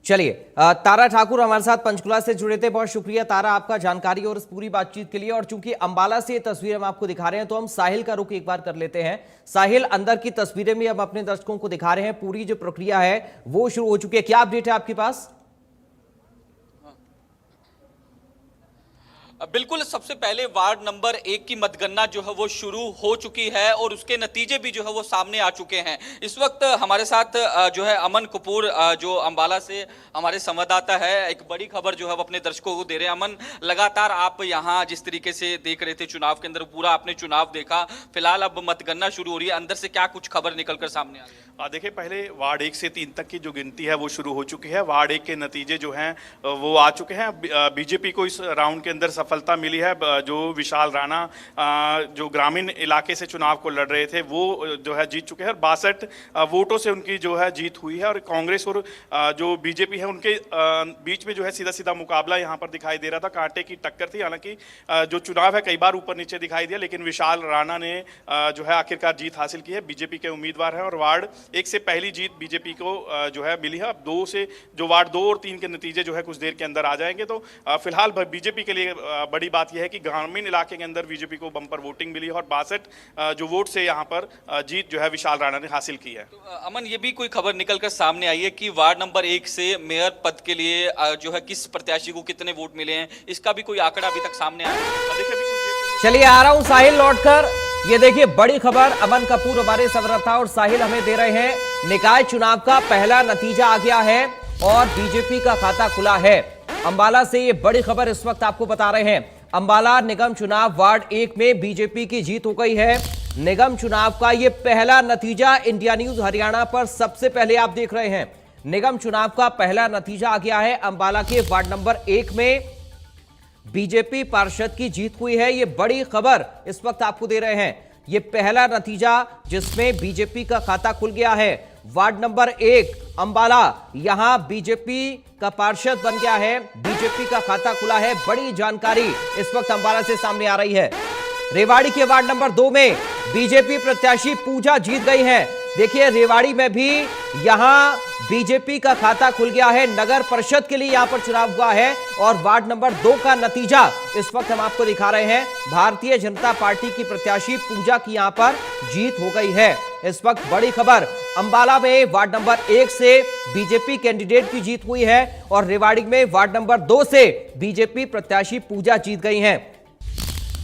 चलिए, तारा ठाकुर हमारे साथ पंचकुला से जुड़े थे। बहुत शुक्रिया तारा आपका जानकारी और इस पूरी बातचीत के लिए। और चूंकि अंबाला से ये तस्वीरें हम आपको दिखा रहे हैं, तो हम साहिल का रुख एक बार कर लेते हैं। साहिल, अंदर की तस्वीरें भी हम अपने दर्शकों को दिखा रहे हैं। पूरी जो प्रक्रिया है वो शुरू हो चुकी है। क्या अपडेट है आपके पास? बिल्कुल, सबसे पहले वार्ड नंबर 1 की मतगणना जो है वो शुरू हो चुकी है और उसके नतीजे भी जो है वो सामने आ चुके हैं। इस वक्त हमारे साथ जो है अमन कपूर, जो अंबाला से हमारे संवाददाता है, एक बड़ी खबर जो है वो अपने दर्शकों को दे रहे हैं। अमन, लगातार आप यहाँ जिस तरीके से देख रहे थे चुनाव के अंदर, पूरा आपने चुनाव देखा, फिलहाल अब मतगणना शुरू हो रही है, अंदर से क्या कुछ खबर निकलकर सामने आ रही है? देखिए, पहले वार्ड 1 से 3 तक की जो गिनती है वो शुरू हो चुकी है। वार्ड 1 के नतीजे जो हैं वो आ चुके हैं। बीजेपी को इस राउंड के अंदर सफलता मिली है। जो विशाल राणा जो ग्रामीण इलाके से चुनाव को लड़ रहे थे वो जो है जीत चुके हैं, और 62 वोटों से उनकी जो है जीत हुई है। और कांग्रेस और जो बीजेपी है उनके बीच में जो है सीधा सीधा मुकाबला यहाँ पर दिखाई दे रहा था, कांटे की टक्कर थी। हालांकि जो चुनाव है कई बार ऊपर नीचे दिखाई दिया, लेकिन विशाल राणा ने जो है आखिरकार जीत हासिल की है। बीजेपी के उम्मीदवार हैं और वार्ड 1 से पहली जीत बीजेपी को जो है मिली है। अब 2 से जो वार्ड 2 और 3 के नतीजे जो है कुछ देर के अंदर आ जाएंगे। तो फिलहाल बीजेपी के लिए बड़ी बात यह है कि ग्रामीण इलाके के अंदर बीजेपी को बम्पर वोटिंग मिली है और 62 जो वोट से यहाँ पर जीत जो है विशाल राणा ने हासिल की है। तो अमन, ये भी कोई खबर निकलकर सामने आई है कि वार्ड नंबर 1 से मेयर पद के लिए जो है किस प्रत्याशी को कितने वोट मिले हैं, इसका भी कोई आंकड़ा अभी तक सामने आया है? चलिए, आ रहा हूं साहिल लौटकर। ये देखिए, बड़ी खबर अमन कपूर हमारे संवाददाता और साहिल हमें दे रहे हैं। निकाय चुनाव का पहला नतीजा आ गया है और बीजेपी का खाता खुला है। अंबाला से ये बड़ी खबर इस वक्त आपको बता रहे हैं। अंबाला निगम चुनाव वार्ड 1 में बीजेपी की जीत हो गई है। निगम चुनाव का ये पहला नतीजा इंडिया न्यूज हरियाणा पर सबसे पहले आप देख रहे हैं। निगम चुनाव का पहला नतीजा आ गया है। अंबाला के वार्ड नंबर 1 में बीजेपी पार्षद की जीत हुई है। ये बड़ी खबर इस वक्त आपको दे रहे हैं। ये पहला नतीजा जिसमें बीजेपी का खाता खुल गया है। वार्ड नंबर 1 अंबाला, यहां बीजेपी का पार्षद बन गया है, बीजेपी का खाता खुला है। बड़ी जानकारी इस वक्त अंबाला से सामने आ रही है। रेवाड़ी के वार्ड नंबर 2 में बीजेपी प्रत्याशी पूजा जीत गई हैं। देखिए, रेवाड़ी में भी यहां बीजेपी का खाता खुल गया है। नगर परिषद के लिए यहां पर चुनाव हुआ है और वार्ड नंबर 2 का नतीजा इस वक्त हम आपको दिखा रहे हैं। भारतीय जनता पार्टी की प्रत्याशी पूजा की यहां पर जीत हो गई है। इस वक्त बड़ी खबर, अंबाला में वार्ड नंबर 1 से बीजेपी कैंडिडेट की जीत हुई है और रेवाड़ी में वार्ड नंबर 2 से बीजेपी प्रत्याशी पूजा जीत गई हैं।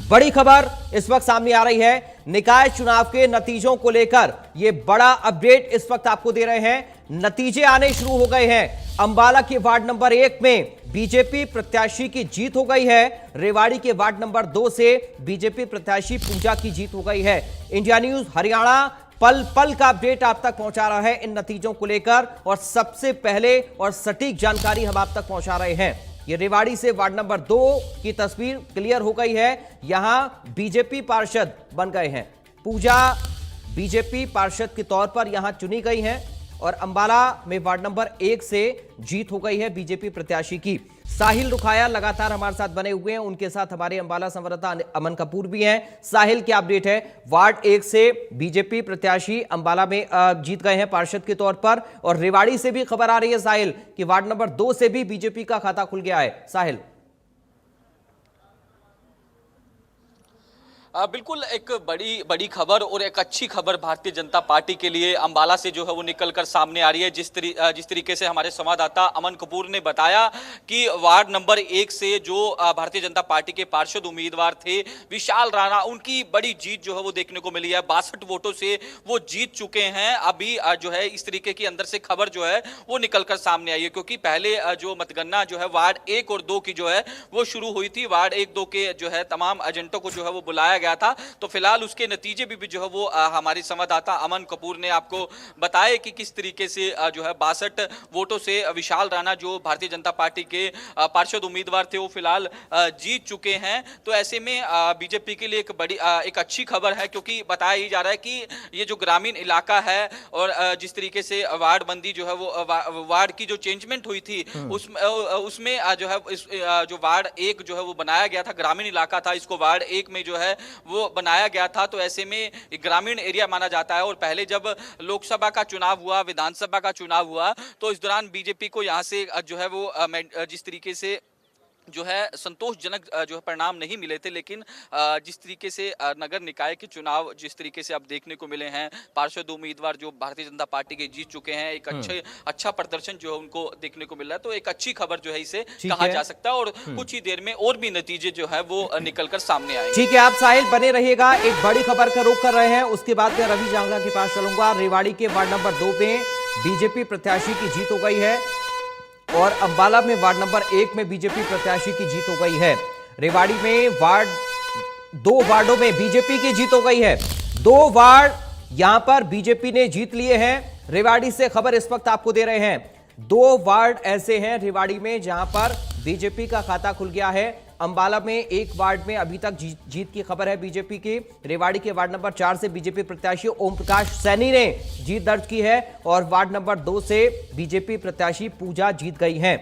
बड़ी खबर इस वक्त सामने आ रही है। निकाय चुनाव के नतीजों को लेकर यह बड़ा अपडेट इस वक्त आपको दे रहे हैं। नतीजे आने शुरू हो गए हैं। अंबाला के वार्ड नंबर 1 में बीजेपी प्रत्याशी की जीत हो गई है। रेवाड़ी के वार्ड नंबर 2 से बीजेपी प्रत्याशी पूजा की जीत हो गई है। इंडिया न्यूज हरियाणा पल पल का अपडेट आप तक पहुंचा रहा है इन नतीजों को लेकर, और सबसे पहले और सटीक जानकारी हम आप तक पहुंचा रहे हैं। ये रेवाड़ी से वार्ड नंबर 2 की तस्वीर क्लियर हो गई है। यहां बीजेपी पार्षद बन गए हैं। पूजा बीजेपी पार्षद के तौर पर यहां चुनी गई हैं और अंबाला में वार्ड नंबर 1 से जीत हो गई है बीजेपी प्रत्याशी की। साहिल रुखाया लगातार हमारे साथ बने हुए हैं, उनके साथ हमारे अंबाला संवाददाता अमन कपूर भी हैं। साहिल, क्या अपडेट है? वार्ड 1 से बीजेपी प्रत्याशी अंबाला में जीत गए हैं पार्षद के तौर पर, और रेवाड़ी से भी खबर आ रही है साहिल कि वार्ड नंबर 2 से भी बीजेपी का खाता खुल गया है। साहिल, बिल्कुल एक बड़ी खबर और एक अच्छी खबर भारतीय जनता पार्टी के लिए अंबाला से जो है वो निकलकर सामने आ रही है। जिस तरीके से हमारे संवाददाता अमन कपूर ने बताया कि वार्ड नंबर 1 से जो भारतीय जनता पार्टी के पार्षद उम्मीदवार थे विशाल राणा, उनकी बड़ी जीत जो है वो देखने को मिली है। 62 वोटों से वो जीत चुके हैं। अभी जो है इस तरीके की अंदर से खबर जो है वो निकलकर सामने आई है, क्योंकि पहले जो मतगणना जो है वार्ड 1 और 2 की जो है वो शुरू हुई थी। वार्ड 1-2 के जो है तमाम एजेंटों को जो है वो बुलाया गया था। तो फिलहाल उसके नतीजे भी जो है वो हमारे संवाददाता अमन कपूर ने आपको बताया कि किस तरीके से जो है 62 वोटों से विशाल राणा जो भारतीय जनता पार्टी के पार्षद उम्मीदवार थे वो फिलहाल जीत चुके हैं। तो ऐसे में बीजेपी के लिए एक अच्छी खबर है, क्योंकि बताया ही जा रहा है कि ये जो ग्रामीण इलाका है और जिस तरीके से वार्ड बंदी जो है वो वार्ड की जो चेंजमेंट हुई थी उसमें जो है जो वार्ड 1 जो है वो बनाया गया था, ग्रामीण इलाका था, इसको वार्ड 1 में जो है वो बनाया गया था। तो ऐसे में ग्रामीण एरिया माना जाता है। और पहले जब लोकसभा का चुनाव हुआ, विधानसभा का चुनाव हुआ, तो इस दौरान बीजेपी को यहां से जो है वो जिस तरीके से जो है संतोषजनक जो है परिणाम नहीं मिले थे, लेकिन जिस तरीके से नगर निकाय के चुनाव जिस तरीके से अब देखने को मिले हैं, पार्षद उम्मीदवार जो भारतीय जनता पार्टी के जीत चुके हैं, एक अच्छा प्रदर्शन जो है उनको देखने को मिल रहा है। तो एक अच्छी खबर जो है इसे कहा जा सकता है, और कुछ ही देर में और भी नतीजे जो है वो निकलकर सामने आएंगे। ठीक है, आप साहिल बने रहिएगा। एक बड़ी खबर का रुख कर रहे हैं, उसके बाद मैं रवि जांगड़ा के पास चलूंगा। रेवाड़ी के वार्ड नंबर 2 में बीजेपी प्रत्याशी की जीत हो गई है, और अंबाला में वार्ड नंबर 1 में बीजेपी प्रत्याशी की जीत हो गई है। रेवाड़ी में दो वार्डों में बीजेपी की जीत हो गई है। 2 वार्ड यहां पर बीजेपी ने जीत लिए हैं। रेवाड़ी से खबर इस वक्त आपको दे रहे हैं। 2 वार्ड ऐसे हैं रेवाड़ी में जहां पर बीजेपी का खाता खुल गया है। अंबाला में 1 वार्ड में अभी तक जीत की खबर है बीजेपी की। रेवाड़ी के वार्ड नंबर 4 से बीजेपी प्रत्याशी ओम प्रकाश सैनी ने जीत दर्ज की है, और वार्ड नंबर 2 से बीजेपी प्रत्याशी पूजा जीत गई हैं।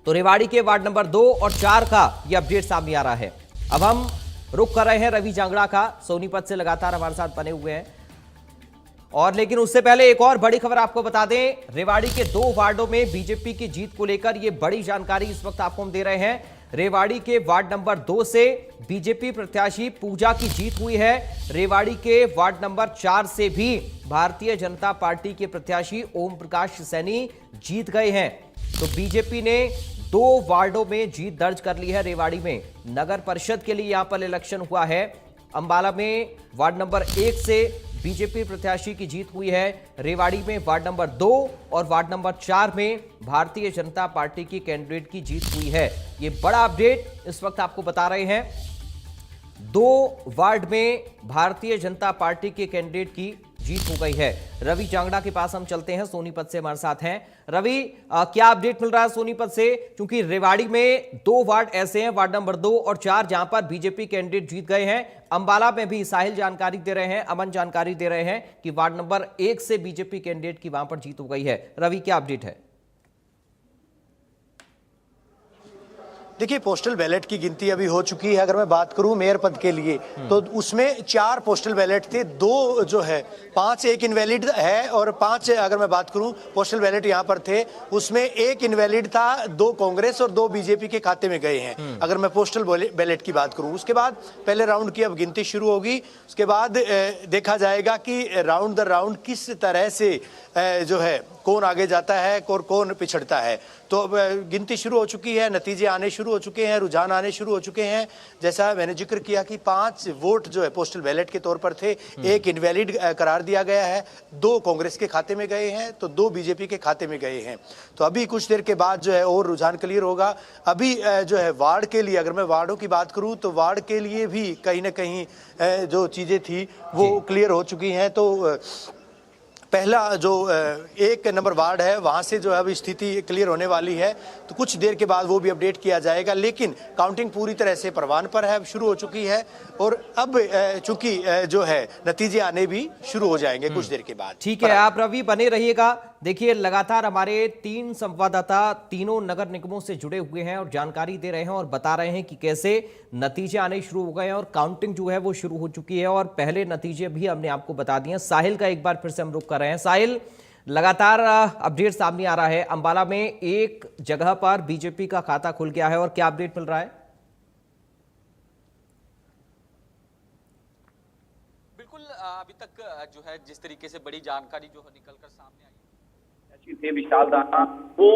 तो रेवाड़ी के वार्ड नंबर 2 और 4 का यह अपडेट सामने आ रहा है। अब हम रुख कर रहे हैं रवि जांगड़ा का, सोनीपत से लगातार हमारे साथ बने हुए हैं। और लेकिन उससे पहले एक और बड़ी खबर आपको बता दें। रेवाड़ी के 2 वार्डों में बीजेपी की जीत को लेकर यह बड़ी जानकारी इस वक्त आपको हम दे रहे हैं। रेवाड़ी के वार्ड नंबर 2 से बीजेपी प्रत्याशी पूजा की जीत हुई है। रेवाड़ी के वार्ड नंबर 4 से भी भारतीय जनता पार्टी के प्रत्याशी ओम प्रकाश सैनी जीत गए हैं। तो बीजेपी ने 2 वार्डों में जीत दर्ज कर ली है। रेवाड़ी में नगर परिषद के लिए यहां पर इलेक्शन हुआ है। अंबाला में वार्ड नंबर 1 से बीजेपी प्रत्याशी की जीत हुई है। रेवाड़ी में वार्ड नंबर 2 और वार्ड नंबर 4 में भारतीय जनता पार्टी की कैंडिडेट की जीत हुई है। ये बड़ा अपडेट इस वक्त आपको बता रहे हैं। 2 वार्ड में भारतीय जनता पार्टी के कैंडिडेट की जीत हो गई है। रवि जांगड़ा के पास हम चलते हैं, सोनीपत से हमारे साथ हैं। रवि, क्या अपडेट मिल रहा है सोनीपत से? क्योंकि रेवाड़ी में 2 वार्ड ऐसे हैं, वार्ड नंबर 2 और 4, जहां पर बीजेपी कैंडिडेट जीत गए हैं। अंबाला में भी साहिल जानकारी दे रहे हैं, अमन जानकारी दे रहे हैं कि वार्ड नंबर 1 से बीजेपी कैंडिडेट की वहां पर जीत हो गई है। रवि, क्या अपडेट है? देखिए, पोस्टल बैलेट की गिनती अभी हो चुकी है। अगर मैं बात करूं मेयर पद के लिए, तो उसमें 4 पोस्टल बैलेट थे, 2 जो है 5 एक इनवैलिड है, और 5 अगर मैं बात करूं पोस्टल बैलेट यहां पर थे, उसमें 1 इनवैलिड था, 2 कांग्रेस और 2 बीजेपी के खाते में गए हैं। अगर मैं पोस्टल बैलेट की बात करूं, उसके बाद पहले राउंड की अब गिनती शुरू होगी। उसके बाद देखा जाएगा कि राउंड दर राउंड किस तरह से जो है कौन आगे जाता है और कौन पिछड़ता है। तो अब गिनती शुरू हो चुकी है, नतीजे आने शुरू हो चुके हैं, रुझान आने शुरू हो चुके हैं। जैसा मैंने जिक्र किया कि 5 वोट जो है पोस्टल बैलेट के तौर पर थे, 1 इनवैलिड करार दिया गया है, 2 कांग्रेस के खाते में गए हैं, तो 2 बीजेपी के खाते में गए हैं। तो अभी कुछ देर के बाद जो है और रुझान क्लियर होगा। अभी जो है वार्ड के लिए, अगर मैं वार्डों की बात करूं, तो वार्ड के लिए भी कहीं ना कहीं जो चीजें थी वो क्लियर हो चुकी हैं। तो पहला जो 1 नंबर वार्ड है वहां से जो है अभी स्थिति क्लियर होने वाली है, तो कुछ देर के बाद वो भी अपडेट किया जाएगा। लेकिन काउंटिंग पूरी तरह से परवान पर है, शुरू हो चुकी है और अब चूंकि जो है नतीजे आने भी शुरू हो जाएंगे कुछ देर के बाद। ठीक है, आप रवि बने रहिएगा। देखिए, लगातार हमारे 3 संवाददाता तीनों नगर निगमों से जुड़े हुए हैं और जानकारी दे रहे हैं और बता रहे हैं कि कैसे नतीजे आने शुरू हो गए हैं और काउंटिंग जो है वो शुरू हो चुकी है और पहले नतीजे भी हमने आपको बता दिए। साहिल का एक बार फिर से हम रुक कर रहे हैं। साहिल, लगातार अपडेट सामने आ रहा है, अंबाला में एक जगह पर बीजेपी का खाता खुल गया है और क्या अपडेट मिल रहा है? बिल्कुल, अभी तक जो है जिस तरीके से बड़ी जानकारी जो है निकल कर सामने आई थे विशाल राणा, वो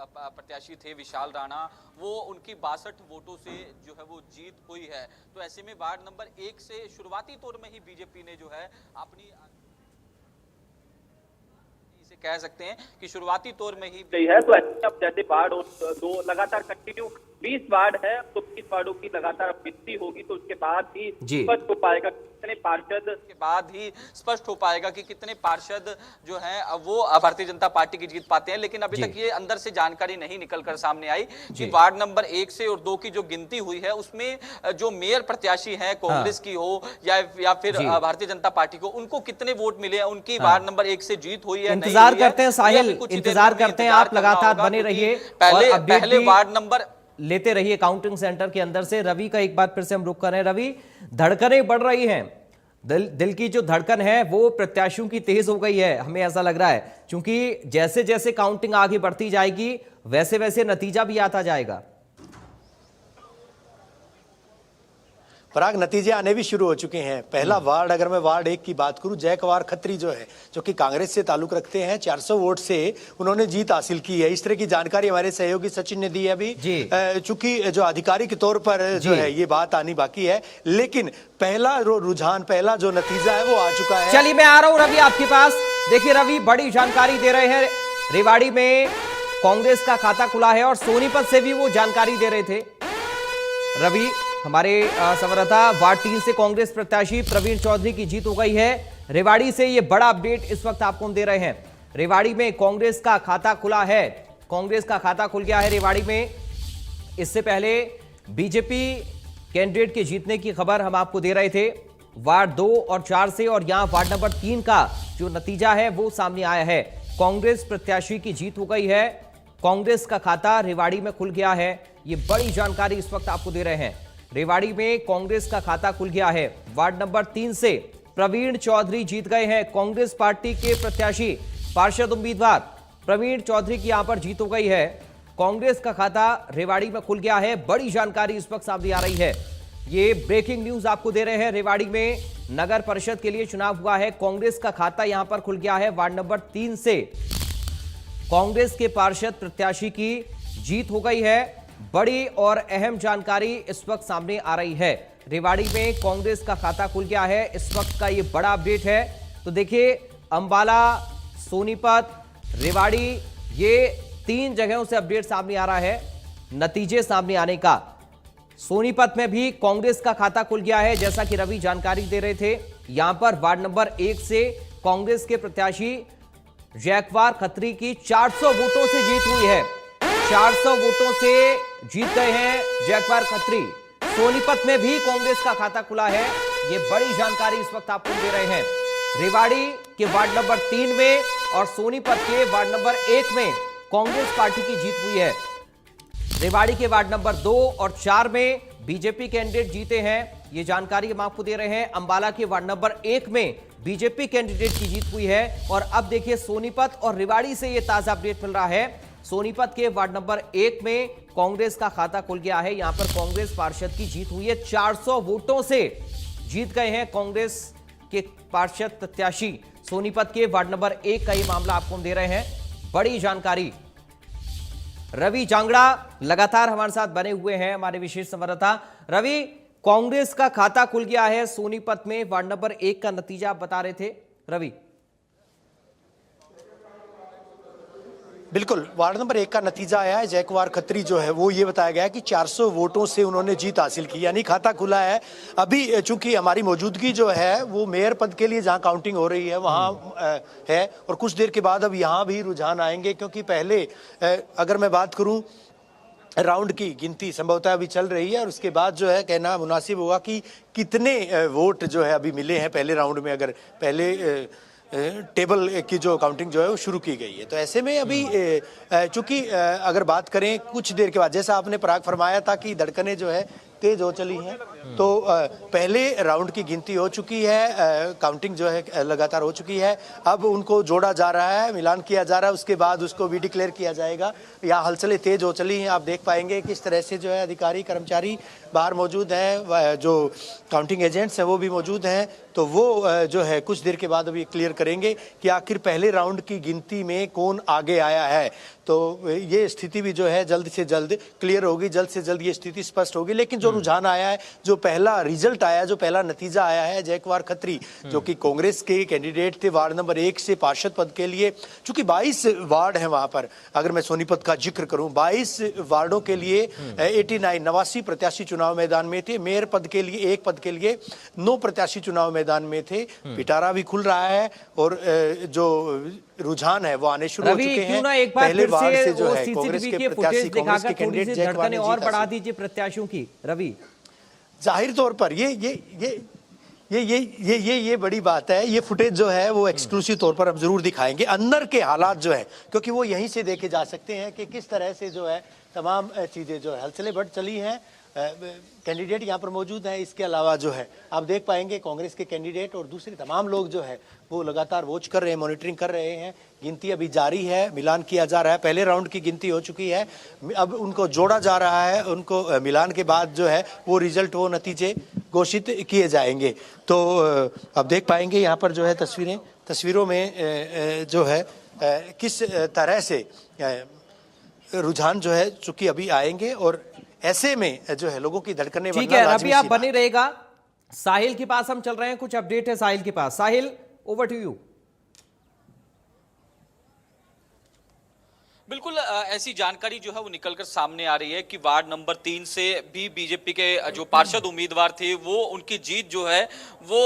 प्रत्याशी थे विशाल राणा, वो उनकी 62 वोटों से जो है वो जीत हुई है। तो ऐसे में वार्ड नंबर 1 से शुरुआती तौर में ही बीजेपी ने जो है अपनी, इसे कह सकते हैं कि शुरुआती तौर में ही गई है। तो ऐसे अब जैसे वार्ड और 2 लगातार कंटिन्यू 20 वार्ड है, तो 20 वार्डों की लगातार गिनती होगी, तो उसके बाद ही स्पष्ट हो पाएगा कितने पार्षद, के बाद ही स्पष्ट हो पाएगा कि कितने पार्षद जो हैं वो भारतीय जनता पार्टी की जीत पाते हैं। लेकिन अभी तक ये अंदर से जानकारी नहीं निकलकर सामने आई कि वार्ड नंबर 1 से और 2 की जो गिनती हुई है उसमें जो मेयर प्रत्याशी हैं कांग्रेस की हो या फिर भारतीय जनता पार्टी को, उनको कितने वोट मिले हैं, उनकी वार्ड नंबर 1 से जीत हुई है। इंतजार करते हैं साहिल, इंतजार करते हैं, आप लगातार बने रहिए। पहले वार्ड नंबर लेते रहिए काउंटिंग सेंटर के अंदर से। रवि का एक बार फिर से हम रुक कर रहे हैं। रवि, धड़कनें बढ़ रही हैं, दिल की जो धड़कन है वो प्रत्याशियों की तेज हो गई है, हमें ऐसा लग रहा है, क्योंकि जैसे जैसे काउंटिंग आगे बढ़ती जाएगी वैसे वैसे नतीजा भी आता जाएगा। पराग, नतीजे आने भी शुरू हो चुके हैं। पहला वार्ड, अगर मैं वार्ड 1 की बात करूं, जयकुमार खत्री जो है, जो कि कांग्रेस से ताल्लुक रखते हैं, 400 वोट से उन्होंने जीत हासिल की है। इस तरह की जानकारी हमारे सहयोगी सचिन ने दी है अभी, चूंकि जो आधिकारिक तौर पर जो है ये बात आनी बाकी है, लेकिन पहला रुझान, पहला जो नतीजा है वो आ चुका है। चलिए, मैं आ रहा हूं रवि आपके पास। देखिए रवि, बड़ी जानकारी दे रहे हैं, रेवाड़ी में कांग्रेस का खाता खुला है और सोनीपत से भी वो जानकारी दे रहे थे। रवि, हमारे संवाददाता, वार्ड 3 से कांग्रेस प्रत्याशी प्रवीण चौधरी की जीत हो गई है। रेवाड़ी से ये बड़ा अपडेट इस वक्त आपको हम दे रहे हैं। रेवाड़ी में कांग्रेस का खाता खुला है, कांग्रेस का खाता खुल गया है रेवाड़ी में। इससे पहले बीजेपी कैंडिडेट के जीतने की खबर हम आपको दे रहे थे वार्ड 2 और 4 से, और यहां वार्ड नंबर 3 का जो नतीजा है वो सामने आया है। कांग्रेस प्रत्याशी की जीत हो गई है, कांग्रेस का खाता रेवाड़ी में खुल गया है। ये बड़ी जानकारी इस वक्त आपको दे रहे हैं। रेवाड़ी में कांग्रेस का खाता खुल गया है। वार्ड नंबर 3 से प्रवीण चौधरी जीत गए हैं, कांग्रेस पार्टी के प्रत्याशी, पार्षद उम्मीदवार प्रवीण चौधरी की यहां पर जीत हो गई है। कांग्रेस का खाता रेवाड़ी में खुल गया है। बड़ी जानकारी इस वक्त सामने आ रही है, ये ब्रेकिंग न्यूज आपको दे रहे हैं। रेवाड़ी में नगर परिषद के लिए चुनाव हुआ है, कांग्रेस का खाता यहां पर खुल गया है। वार्ड नंबर 3 से कांग्रेस के पार्षद प्रत्याशी की जीत हो गई है। बड़ी और अहम जानकारी इस वक्त सामने आ रही है। रेवाड़ी में कांग्रेस का खाता खुल गया है, इस वक्त का ये बड़ा अपडेट है। तो देखिए, अंबाला, सोनीपत, रेवाड़ी, ये 3 जगहों से अपडेट सामने आ रहा है नतीजे सामने आने का। सोनीपत में भी कांग्रेस का खाता खुल गया है, जैसा कि रवि जानकारी दे रहे थे। यहां पर वार्ड नंबर 1 से कांग्रेस के प्रत्याशी जयकुमार खत्री की 400 वोटों से जीत हुई है। 400 वोटों से जीत गए हैं जयकुमार खत्री। सोनीपत में भी कांग्रेस का खाता खुला है, ये बड़ी जानकारी इस वक्त आपको दे रहे हैं। रेवाड़ी के वार्ड नंबर 3 में और सोनीपत के वार्ड नंबर 1 में कांग्रेस पार्टी की जीत हुई है। रेवाड़ी के वार्ड नंबर 2 और 4 में बीजेपी कैंडिडेट जीते हैं, ये जानकारी हम आपको दे रहे हैं। अंबाला के वार्ड नंबर 1 में बीजेपी कैंडिडेट की जीत हुई है। और अब देखिए, सोनीपत और रेवाड़ी से ये ताजा अपडेट मिल रहा है। सोनीपत के वार्ड नंबर 1 में कांग्रेस का खाता खुल गया है, यहां पर कांग्रेस पार्षद की जीत हुई है। 400 वोटों से जीत गए हैं कांग्रेस के पार्षद प्रत्याशी। सोनीपत के वार्ड नंबर 1 का ये मामला आपको हम दे रहे हैं, बड़ी जानकारी। रवि जांगड़ा लगातार हमारे साथ बने हुए हैं, हमारे विशेष संवाददाता। रवि, कांग्रेस का खाता खुल गया है सोनीपत में, वार्ड नंबर 1 का नतीजा आप बता रहे थे। रवि, बिल्कुल, वार्ड नंबर 1 का नतीजा आया है। जयकुमार खत्री जो है वो ये बताया गया है कि 400 वोटों से उन्होंने जीत हासिल की, यानी खाता खुला है। अभी चूंकि हमारी मौजूदगी जो है वो मेयर पद के लिए जहां काउंटिंग हो रही है वहां है, और कुछ देर के बाद अब यहां भी रुझान आएंगे, क्योंकि पहले अगर मैं बात करूं राउंड की गिनती संभवतः अभी चल रही है, और उसके बाद जो है कहना मुनासिब होगा कि कितने वोट जो है अभी मिले हैं पहले राउंड में, अगर पहले टेबल की जो काउंटिंग जो है वो शुरू की गई है। तो ऐसे में अभी चूंकि अगर बात करें कुछ देर के बाद, जैसा आपने पराग फरमाया था कि धड़कनें जो है तेज हो चली हैं, तो पहले राउंड की गिनती हो चुकी है, काउंटिंग जो है लगातार हो चुकी है। अब उनको जोड़ा जा रहा है, मिलान किया जा रहा है, उसके बाद उसको भी डिक्लेयर किया जाएगा। यहाँ हलचलें तेज हो चली हैं, आप देख पाएंगे किस तरह से जो है अधिकारी कर्मचारी बाहर मौजूद हैं, जो काउंटिंग एजेंट्स हैं वो भी मौजूद हैं। तो वो जो है कुछ देर के बाद अभी क्लियर करेंगे कि आखिर पहले राउंड की गिनती में कौन आगे आया है। तो ये स्थिति भी जो है जल्द से जल्द क्लियर होगी, जल्द से जल्द ये स्थिति स्पष्ट होगी। लेकिन जो रुझान आया है, जो पहला रिजल्ट आया, जो पहला नतीजा आया है, जयकुमार खत्री जो कि कांग्रेस के कैंडिडेट थे वार्ड नंबर 1 से पार्षद पद के लिए, चूंकि 22 वार्ड हैं वहां पर, अगर मैं सोनीपत का जिक्र करूं 22 वार्डों के लिए 89 प्रत्याशी चुनाव मैदान में थे। मेयर पद के लिए 1 पद के लिए 9 प्रत्याशी चुनाव मैदान में थे। पिटारा भी खुल रहा है और जो रुझान है वो आने शुरू हो चुके हैं। एक बार पहले वार्ड से जो है कांग्रेस के प्रत्याशी, कांग्रेस के कैंडिडेट धड़कनें और बढ़ा दीजिए प्रत्याशियों की। रवि, जाहिर तौर पर ये बड़ी बात है। ये फुटेज जो है वो एक्सक्लूसिव तौर पर हम जरूर दिखाएंगे, अंदर के हालात जो है, क्योंकि वो यहीं से देखे जा सकते हैं कि किस तरह से जो है तमाम चीजें जो है हलचलें बढ़ चली हैं। कैंडिडेट यहाँ पर मौजूद हैं, इसके अलावा जो है आप देख पाएंगे कांग्रेस के कैंडिडेट और दूसरे तमाम लोग जो है वो लगातार वॉच कर रहे हैं, मॉनिटरिंग कर रहे हैं। गिनती अभी जारी है, मिलान किया जा रहा है। पहले राउंड की गिनती हो चुकी है, अब उनको जोड़ा जा रहा है। उनको मिलान के बाद जो है वो रिजल्ट, वो नतीजे घोषित किए जाएंगे। तो अब देख पाएंगे यहाँ पर जो है तस्वीरों में जो है किस तरह से रुझान जो है चूंकि अभी आएंगे, और ऐसे में जो है लोगों की धड़कनें ठीक है। अभी आप बने रहेगा, साहिल के पास हम चल रहे हैं, कुछ अपडेट है साहिल के पास। साहिल, ओवर टू यू। बिल्कुल ऐसी जानकारी जो है वो निकलकर सामने आ रही है कि वार्ड नंबर 3 से भी बीजेपी के जो पार्षद उम्मीदवार थे वो उनकी जीत जो है वो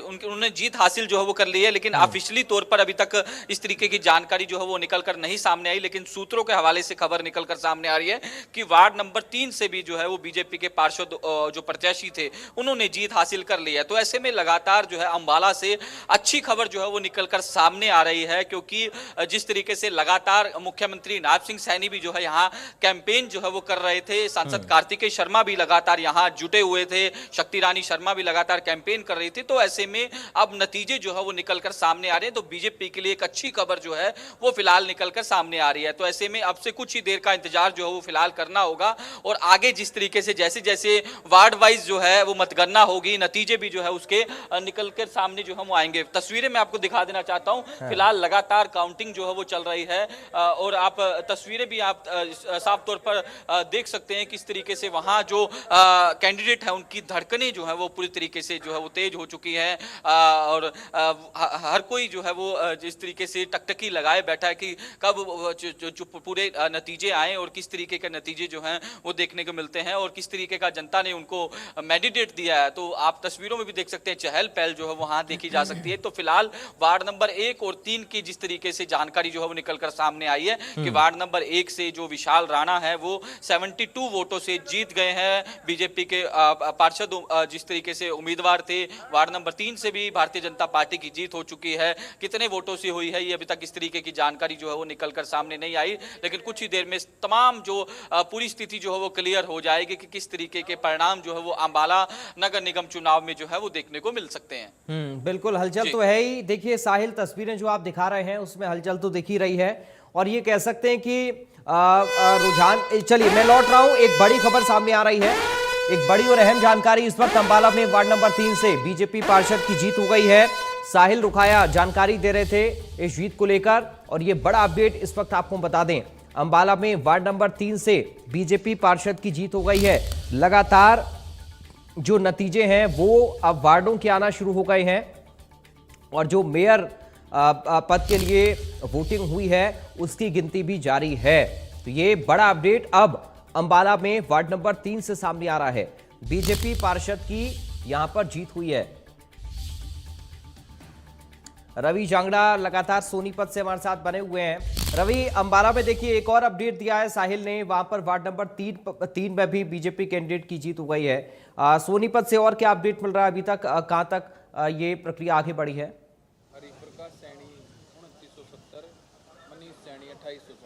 उन्होंने जीत हासिल जो है वो कर ली है। लेकिन ऑफिशियली तौर पर अभी तक इस तरीके की जानकारी जो है वो निकलकर नहीं सामने आई। लेकिन सूत्रों के हवाले से खबर निकलकर सामने आ रही है कि वार्ड नंबर 3 से भी जो है वो बीजेपी के पार्षद जो प्रत्याशी थे उन्होंने जीत हासिल कर ली है। तो ऐसे में लगातार जो है अंबाला से अच्छी खबर जो है वो निकलकर सामने आ रही है, क्योंकि जिस तरीके से लगातार मुख्यमंत्री नायब सिंह सैनी भी जो है यहाँ कैंपेन जो है वो कर रहे थे, सांसद कार्तिकेय शर्मा भी लगातार यहाँ जुटे हुए थे, शक्ति रानी शर्मा भी लगातार कैंपेन कर रही थी। तो ऐसे में अब नतीजे जो है वो निकलकर सामने आ रहे हैं। तो बीजेपी के लिए एक अच्छी खबर जो है वो फिलहाल निकलकर सामने आ रही है। तो ऐसे में अब से कुछ ही देर का इंतजार जो है वो फिलहाल करना होगा, और आगे जिस तरीके से जैसे जैसे वार्ड वाइज जो है वो मतगणना होगी, नतीजे भी जो है उसके निकलकर सामने जो हम आएंगे। तस्वीरें मैं आपको दिखा देना चाहता हूँ। फिलहाल लगातार काउंटिंग जो है वो चल रही है, और आप तस्वीरें भी आप साफ तौर पर देख सकते हैं किस तरीके से वहां जो कैंडिडेट है उनकी धड़कनें जो है वो पूरी तरीके से जो है वो तेज हो चुकी है, और हर कोई जो है वो जिस तरीके से टकटकी लगाए बैठा है कि कब जो पूरे नतीजे आए और किस तरीके के नतीजे जो हैं वो देखने को मिलते हैं, और किस तरीके का जनता ने उनको मैंडेट दिया है। तो आप तस्वीरों में भी देख सकते हैं, चहल पहल जो है वहां देखी जा सकती है। तो फिलहाल वार्ड नंबर 1 और 3 की जिस तरीके से जानकारी जो है वो निकलकर सामने आई है कि वार्ड नंबर 1 से जो विशाल राणा है वो 72 वोटों से जीत गए हैं, बीजेपी के पार्षद जिस तरीके से उम्मीदवार थे। वार्ड नंबर 3 से भी भारतीय जनता पार्टी की जीत हो चुकी है। कितने वोटों से हुई है ये अभी तक इस तरीके की जानकारी जो है वो निकलकर सामने नहीं आई, लेकिन कुछ ही देर में तमाम जो पूरी स्थिति जो है वो क्लियर हो जाएगी कि किस तरीके के परिणाम जो है वो अंबाला नगर निगम चुनाव में जो है वो देखने को मिल सकते हैं। बिल्कुल, हलचल तो है ही। देखिए साहिल, तस्वीरें जो आप दिखा रहे हैं उसमें हलचल तो दिख ही रही है, और ये कह सकते हैं कि रुझान। चलिए मैं लौट रहा हूं, एक बड़ी खबर सामने आ रही है, एक बड़ी और अहम जानकारी। इस वक्त अंबाला में वार्ड नंबर 3 से बीजेपी पार्षद की जीत हो गई है। साहिल रुखाया जानकारी दे रहे थे इस जीत को लेकर, और ये बड़ा अपडेट इस वक्त आपको बता दें। अंबाला में वार्ड नंबर 3 से बीजेपी पार्षद की जीत हो गई है। लगातार जो नतीजे हैं वो अब वार्डों के आना शुरू हो गए हैं, और जो मेयर पद के लिए वोटिंग हुई है उसकी गिनती भी जारी है। तो ये बड़ा अपडेट अब अंबाला में वार्ड नंबर 3 से सामने आ रहा है। बीजेपी पार्षद की यहां पर जीत हुई है। रवि जांगड़ा लगातार सोनीपत से हमारे साथ बने हुए हैं। रवि, अंबाला में देखिए एक और अपडेट दिया है साहिल ने, वहां पर वार्ड नंबर 3 में भी बीजेपी कैंडिडेट की जीत हो गई है। सोनीपत से और क्या अपडेट मिल रहा है अभी तक, कहां तक ये प्रक्रिया आगे बढ़ी है? हरिप्रकाश सैनी 2970, मनीष सैनी 2840।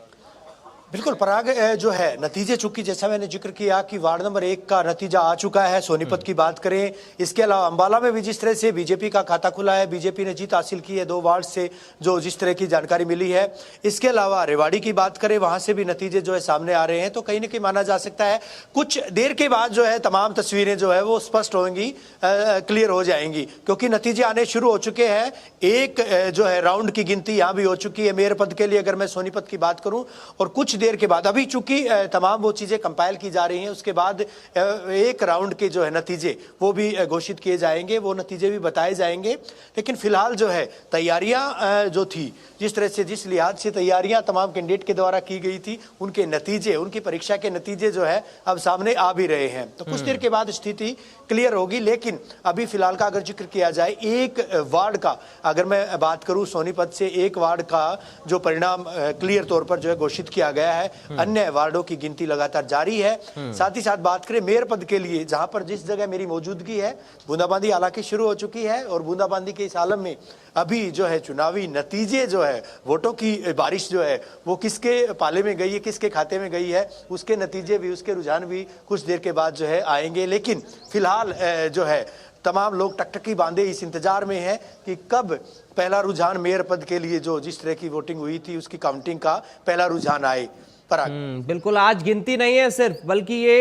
बिल्कुल पराग, जो है नतीजे, चूंकि जैसा मैंने जिक्र किया कि वार्ड नंबर 1 का नतीजा आ चुका है, सोनीपत की बात करें, इसके अलावा अंबाला में भी जिस तरह से बीजेपी का खाता खुला है, बीजेपी ने जीत हासिल की है 2 वार्ड से, जो जिस तरह की जानकारी मिली है। इसके अलावा रेवाड़ी की बात करें, वहां से भी नतीजे जो है सामने आ रहे हैं। तो कहीं ना कहीं माना जा सकता है कुछ देर के बाद जो है तमाम तस्वीरें जो है वो स्पष्ट होंगी, क्लियर हो जाएंगी, क्योंकि नतीजे आने शुरू हो चुके हैं। एक जो है राउंड की गिनती यहाँ भी हो चुकी है मेयर पद के लिए, अगर मैं सोनीपत की बात करूं, और कुछ देर के बाद अभी चूंकि तमाम वो चीजें कंपाइल की जा रही हैं, उसके बाद एक राउंड के जो है नतीजे वो भी घोषित किए जाएंगे, वो नतीजे भी बताए जाएंगे। लेकिन फिलहाल जो है तैयारियां जो थी, जिस तरह से, जिस लिहाज से तैयारियां तमाम कैंडिडेट के द्वारा की गई थी, उनके नतीजे, उनकी परीक्षा के नतीजे जो है अब सामने आ भी रहे हैं। तो कुछ देर के बाद स्थिति क्लियर होगी। लेकिन अभी फिलहाल का अगर जिक्र किया जाए, एक वार्ड का अगर मैं बात करूं सोनीपत से, एक वार्ड का जो परिणाम क्लियर तौर पर जो है घोषित किया गया है, अन्य वार्डों की गिनती लगातार जारी है। साथ ही साथ बात करें मेयर पद के लिए, जहां पर जिस जगह मेरी मौजूदगी है, बूंदाबांदी हालांकि शुरू हो चुकी है, और बूंदाबांदी के इस आलम में अभी जो है चुनावी नतीजे जो है, वोटों की बारिश जो है वो किसके पाले में गई है, किसके खाते में गई है, उसके नतीजे भी, उसके रुझान भी कुछ देर के बाद जो है आएंगे। लेकिन फिलहाल जो है तमाम लोग टकटकी बांधे इस इंतजार में हैं कि कब पहला रुझान मेयर पद के लिए, जो जिस तरह की वोटिंग हुई थी उसकी काउंटिंग का पहला रुझान आए। बिल्कुल, आज गिनती नहीं है सिर्फ, बल्कि ये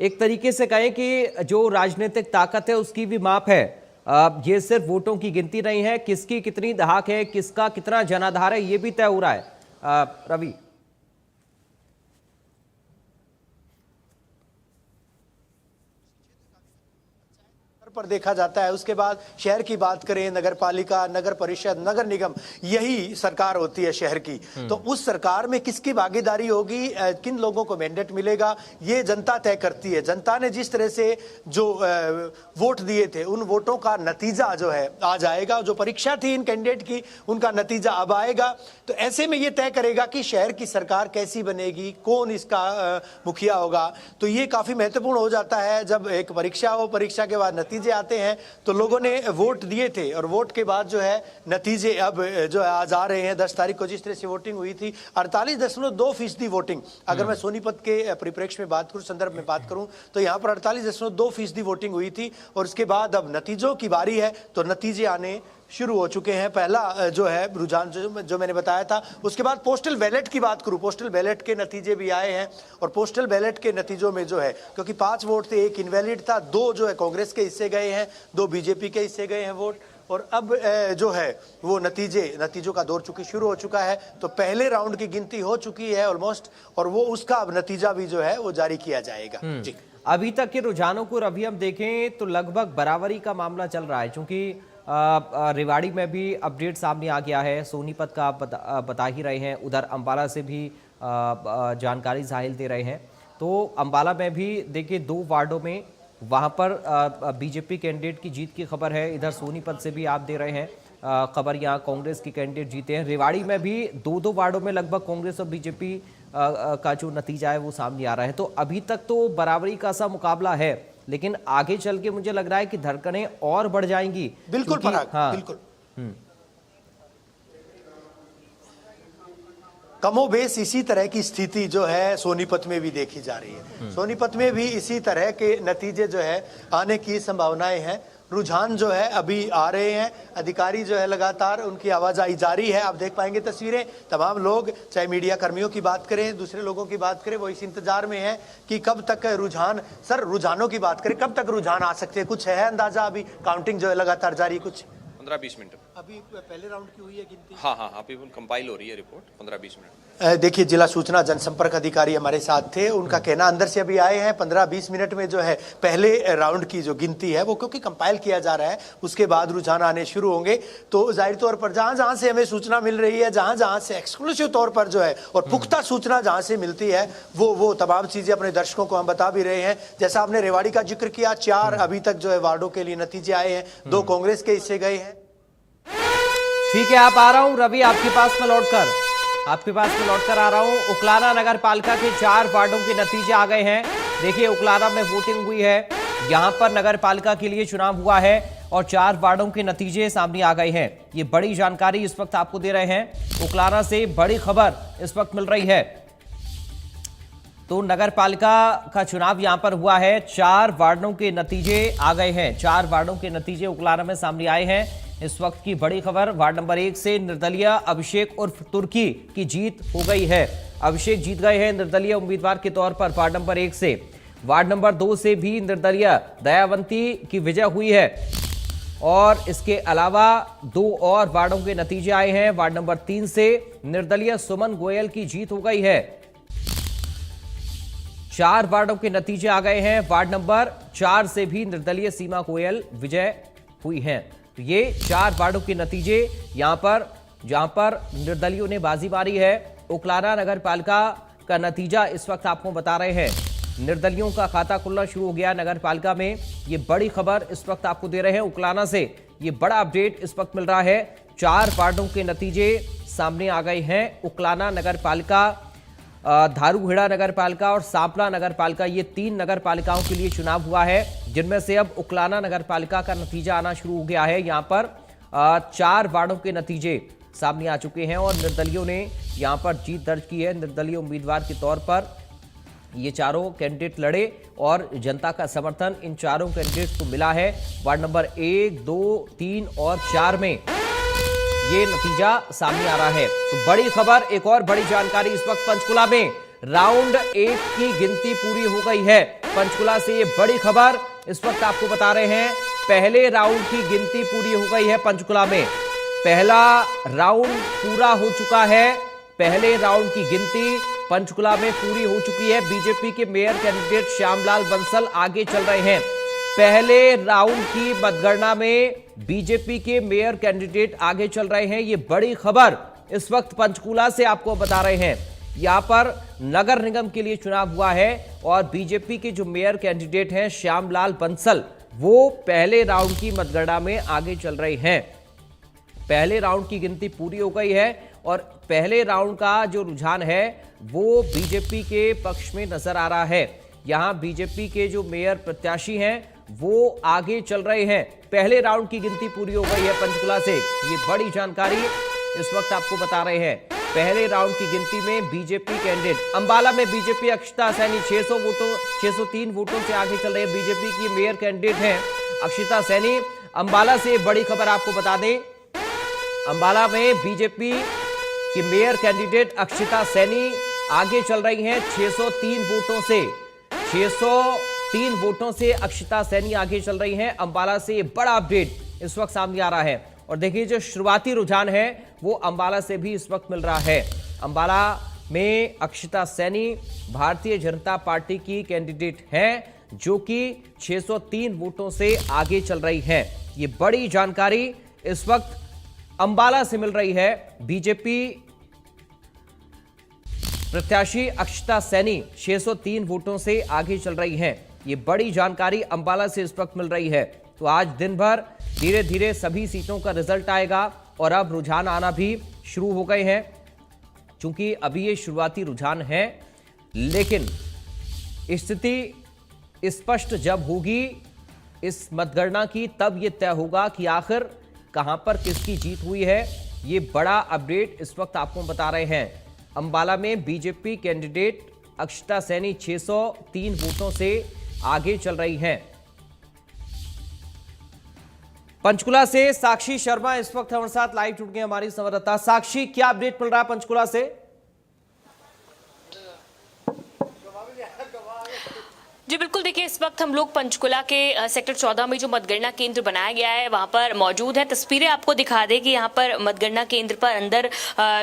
एक तरीके से कहें कि जो राजनीतिक ताकत है उसकी भी माप है। ये सिर्फ वोटों की गिनती नहीं है, किसकी कितनी दहाक है, किसका कितना जनाधार है, ये भी तय हो रहा है। रवि, पर देखा जाता है, उसके बाद शहर की बात करें, नगर पालिका, नगर परिषद, नगर निगम, यही सरकार होती है शहर की। तो उस सरकार में किसकी भागीदारी होगी, किन लोगों को मैंडेट मिलेगा, ये जनता तय करती है। जनता ने जिस तरह से जो वोट दिए थे, उन वोटों का नतीजा जो है आ जाएगा। जो परीक्षा थी इन कैंडिडेट की, उनका नतीजा अब आएगा। तो ऐसे में ये तय करेगा कि शहर की सरकार कैसी बनेगी, कौन इसका मुखिया होगा। तो ये काफी महत्वपूर्ण हो जाता है। जब एक परीक्षा हो, परीक्षा के बाद नतीजे आते हैं, तो लोगों ने वोट दिए थे, और वोट के बाद जो है नतीजे अब जो है आज आ रहे हैं। 10 तारीख को जिस तरह से वोटिंग हुई थी, 48.2% वोटिंग, अगर मैं सोनीपत के परिप्रेक्ष्य में बात करूं, संदर्भ में बात करूं, तो यहां पर 48.2% वोटिंग हुई थी। और उसके बाद अब नतीजों की बारी है, तो नतीजे आने शुरू हो चुके हैं। पहला जो है रुझान जो मैंने बताया था, उसके बाद पोस्टल बैलेट की बात करूं, पोस्टल बैलेट के नतीजे भी आए हैं। और पोस्टल बैलेट के नतीजों में जो है, क्योंकि 5 वोट थे, 1 इनवैलिड था, 2 जो है कांग्रेस के हिस्से गए हैं, 2 बीजेपी के हिस्से गए हैं वोट। और अब जो है वो नतीजों का दौर चूंकि शुरू हो चुका है, तो पहले राउंड की गिनती हो चुकी है ऑलमोस्ट, और वो उसका अब नतीजा भी जो है वो जारी किया जाएगा। जी, अभी तक के रुझानों को रवि हम देखें तो लगभग बराबरी का मामला चल रहा है, क्योंकि रेवाड़ी में भी अपडेट सामने आ गया है, सोनीपत का आप बता ही रहे हैं, उधर अंबाला से भी जानकारी साहिल दे रहे हैं। तो अंबाला में भी देखिए 2 वार्डों में वहां पर बीजेपी कैंडिडेट की जीत की खबर है। इधर सोनीपत से भी आप दे रहे हैं खबर, यहाँ कांग्रेस की कैंडिडेट जीते हैं। रेवाड़ी में भी 2 वार्डों में लगभग कांग्रेस और बीजेपी का जो नतीजा है वो सामने आ रहा है। तो अभी तक तो बराबरी का सा मुकाबला है, लेकिन आगे चल के मुझे लग रहा है कि धड़कनें और बढ़ जाएंगी। बिल्कुल पराग, हाँ, बिल्कुल कमोबेश इसी तरह की स्थिति जो है सोनीपत में भी देखी जा रही है। सोनीपत में भी इसी तरह के नतीजे जो है आने की संभावनाएं हैं। रुझान जो है अभी आ रहे हैं, अधिकारी जो है लगातार उनकी आवाजाही जारी है। आप देख पाएंगे तस्वीरें, तमाम लोग, चाहे मीडिया कर्मियों की बात करें, दूसरे लोगों की बात करें, वो इस इंतजार में है कि कब तक रुझान, सर रुझानों की बात करें, कब तक रुझान आ सकते हैं, कुछ है अंदाजा? अभी काउंटिंग जो है लगातार जारी, कुछ 15-20 मिनट। अभी पहले राउंड की हुई है गिनती? हाँ हाँ, अभी कंपाइल हो रही है रिपोर्ट 15-20 मिनट। देखिए, जिला सूचना जनसंपर्क अधिकारी हमारे साथ थे, उनका कहना अंदर से अभी आए हैं 15-20 मिनट में जो है पहले राउंड की जो गिनती है वो क्योंकि कंपाइल किया जा रहा है, उसके बाद रुझान आने शुरू होंगे। तो जाहिर तौर पर जहां जहां से हमें सूचना मिल रही है, जहां जहां से एक्सक्लूसिव तौर पर जो है और पुख्ता सूचना जहां से मिलती है वो तमाम चीजें अपने दर्शकों को हम बता भी रहे हैं। जैसा आपने रेवाड़ी का जिक्र किया, 4 अभी तक जो है वार्डों के लिए नतीजे आए हैं, 2 कांग्रेस के हिस्से गए हैं। ठीक है, आप आ रहा हूं रवि, आपके पास में लौटकर आ रहा हूं। उकलाना नगर पालिका के 4 वार्डों के नतीजे आ गए हैं। देखिए, उकलाना में वोटिंग हुई है, यहां पर नगर पालिका के लिए चुनाव हुआ है और 4 वार्डों के नतीजे सामने आ गए हैं। ये बड़ी जानकारी इस वक्त आपको दे रहे हैं, उकलाना से बड़ी खबर इस वक्त मिल रही है। तो नगर पालिका का चुनाव यहां पर हुआ है, 4 वार्डों के नतीजे आ गए हैं। 4 वार्डों के नतीजे उकलाना में सामने आए हैं। इस वक्त की बड़ी खबर, वार्ड नंबर 1 से निर्दलीय अभिषेक उर्फ तुर्की की जीत हो गई है। अभिषेक जीत गए हैं निर्दलीय उम्मीदवार के तौर पर वार्ड नंबर 1 से। वार्ड नंबर 2 से भी निर्दलीय दयावंती की विजय हुई है और इसके अलावा 2 और वार्डों के नतीजे आए हैं। वार्ड नंबर 3 से निर्दलीय सुमन गोयल की जीत हो गई है। 4 वार्डों के नतीजे आ गए हैं। वार्ड नंबर 4 से भी निर्दलीय सीमा गोयल विजय हुई हैं। तो ये 4 वार्डों के नतीजे जहां पर निर्दलियों ने बाजी मारी है। उकलाना नगर पालिका का नतीजा इस वक्त आपको बता रहे हैं। निर्दलियों का खाता खुलना शुरू हो गया नगर पालिका में। ये बड़ी खबर इस वक्त आपको दे रहे हैं उकलाना से। ये बड़ा अपडेट इस वक्त मिल रहा है। 4 वार्डों के नतीजे सामने आ गए हैं। उकलाना नगर पालिका, धारूहेड़ा नगर पालिका और सांपला नगर पालिका, ये 3 नगर पालिकाओं के लिए चुनाव हुआ है, जिनमें से अब उकलाना नगर पालिका का नतीजा आना शुरू हो गया है। यहां पर 4 वार्डों के नतीजे सामने आ चुके हैं और निर्दलियों ने यहां पर जीत दर्ज की है। निर्दलीय उम्मीदवार के तौर पर ये चारों कैंडिडेट लड़े और जनता का समर्थन इन चारों कैंडिडेट को मिला है। वार्ड नंबर 1, 2, 3 और 4 में ये नतीजा सामने आ रहा है। तो बड़ी खबर, एक और बड़ी जानकारी इस वक्त पंचकुला में राउंड 1 की गिनती पूरी हो गई है। पंचकुला से ये बड़ी खबर इस वक्त आपको बता रहे हैं। पहले राउंड की गिनती पूरी हो गई है पंचकुला में। पहला राउंड पूरा हो चुका है। पहले राउंड की गिनती पंचकुला में पूरी हो चुकी है। बीजेपी के मेयर कैंडिडेट श्यामलाल बंसल आगे चल रहे हैं। पहले राउंड की मतगणना में बीजेपी के मेयर कैंडिडेट आगे चल रहे हैं। ये बड़ी खबर इस वक्त पंचकुला से आपको बता रहे हैं। यहां पर नगर निगम के लिए चुनाव हुआ है और बीजेपी के जो मेयर कैंडिडेट हैं श्यामलाल बंसल, वो पहले राउंड की मतगणना में आगे चल रहे हैं। पहले राउंड की गिनती पूरी हो गई है और पहले राउंड का जो रुझान है वो बीजेपी के पक्ष में नजर आ रहा है। यहां बीजेपी के जो मेयर प्रत्याशी हैं वो आगे चल रहे हैं। पहले राउंड की गिनती पूरी हो गई है पंचकुला से। ये बड़ी जानकारी इस वक्त आपको बता रहे हैं। पहले राउंड की गिनती में बीजेपी कैंडिडेट अंबाला में बीजेपी अक्षिता सैनी 603 वोटों से आगे चल रहे हैं। बीजेपी की मेयर कैंडिडेट हैं अक्षिता सैनी। अंबाला से बड़ी खबर आपको बता दें, अंबाला में बीजेपी की मेयर कैंडिडेट अक्षिता सैनी आगे चल रही हैं 603 वोटों से। 603 वोटों से अक्षिता सैनी आगे चल रही हैं। अंबाला से ये बड़ा अपडेट इस वक्त सामने आ रहा है। और देखिए, जो शुरुआती रुझान है वो अंबाला से भी इस वक्त मिल रहा है। अंबाला में अक्षिता सैनी भारतीय जनता पार्टी की कैंडिडेट हैं, जो कि 603 वोटों से आगे चल रही हैं। ये बड़ी जानकारी इस वक्त अंबाला से मिल रही है। बीजेपी प्रत्याशी अक्षिता सैनी 603 वोटों से आगे चल रही हैं। ये बड़ी जानकारी अंबाला से इस वक्त मिल रही है। तो आज दिन भर धीरे धीरे सभी सीटों का रिजल्ट आएगा और अब रुझान आना भी शुरू हो गए हैं। चूंकि अभी ये शुरुआती रुझान है, लेकिन स्थिति स्पष्ट जब होगी इस मतगणना की, तब ये तय होगा कि आखिर कहां पर किसकी जीत हुई है। ये बड़ा अपडेट इस वक्त आपको बता रहे हैं। अंबाला में बीजेपी कैंडिडेट अक्षिता सैनी 603 वोटों से आगे चल रही हैं। पंचकुला से साक्षी शर्मा इस वक्त हमारे साथ लाइव जुड़ गए, हमारी संवाददाता। साक्षी, क्या अपडेट मिल रहा है पंचकुला से? जी बिल्कुल, देखिए इस वक्त हम लोग पंचकुला के सेक्टर 14 में जो मतगणना केंद्र बनाया गया है वहां पर मौजूद है। तस्वीरें आपको दिखा दें कि यहाँ पर मतगणना केंद्र पर अंदर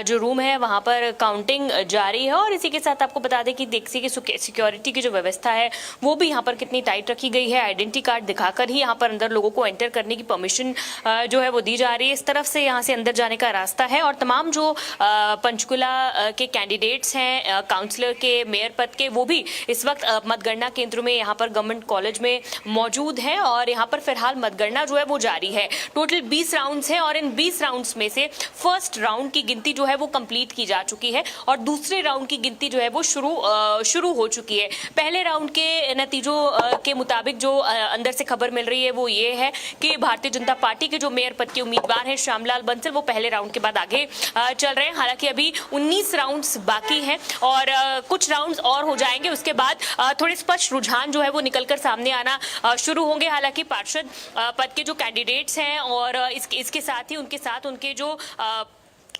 जो रूम है वहां पर काउंटिंग जारी है और इसी के साथ आपको बता दें कि देखिए कि सिक्योरिटी की जो व्यवस्था है वो भी यहाँ पर कितनी टाइट रखी गई है। आइडेंटिटी कार्ड दिखाकर ही यहाँ पर अंदर लोगों को एंटर करने की परमिशन जो है वो दी जा रही है। इस तरफ से यहाँ से अंदर जाने का रास्ता है और तमाम जो पंचकुला के कैंडिडेट्स हैं काउंसलर के, मेयर पद के, वो भी इस वक्त मतगणना केंद्र में यहाँ पर गवर्नमेंट कॉलेज में मौजूद है और यहाँ पर फिलहाल मतगणना जो है वो जारी है। टोटल 20 राउंड्स हैं और इन 20 राउंड्स में से फर्स्ट राउंड की गिनती जो है वो कंप्लीट की जा चुकी है और दूसरे राउंड की गिनती जो है वो शुरू हो चुकी है। पहले राउंड के नतीजों के मुताबिक जो अंदर से खबर मिल रही है वो ये है कि भारतीय जनता पार्टी के जो मेयर पद के उम्मीदवार हैं श्यामलाल बंसल, वो पहले राउंड के बाद आगे चल रहे हैं। हालांकि अभी 19 राउंड्स बाकी हैं और कुछ राउंड्स और हो जाएंगे, उसके बाद थोड़े स्पष्ट रुझान जो है वो निकलकर सामने आना शुरू होंगे। हालांकि पार्षद पद के जो कैंडिडेट्स हैं और इसके साथ ही उनके जो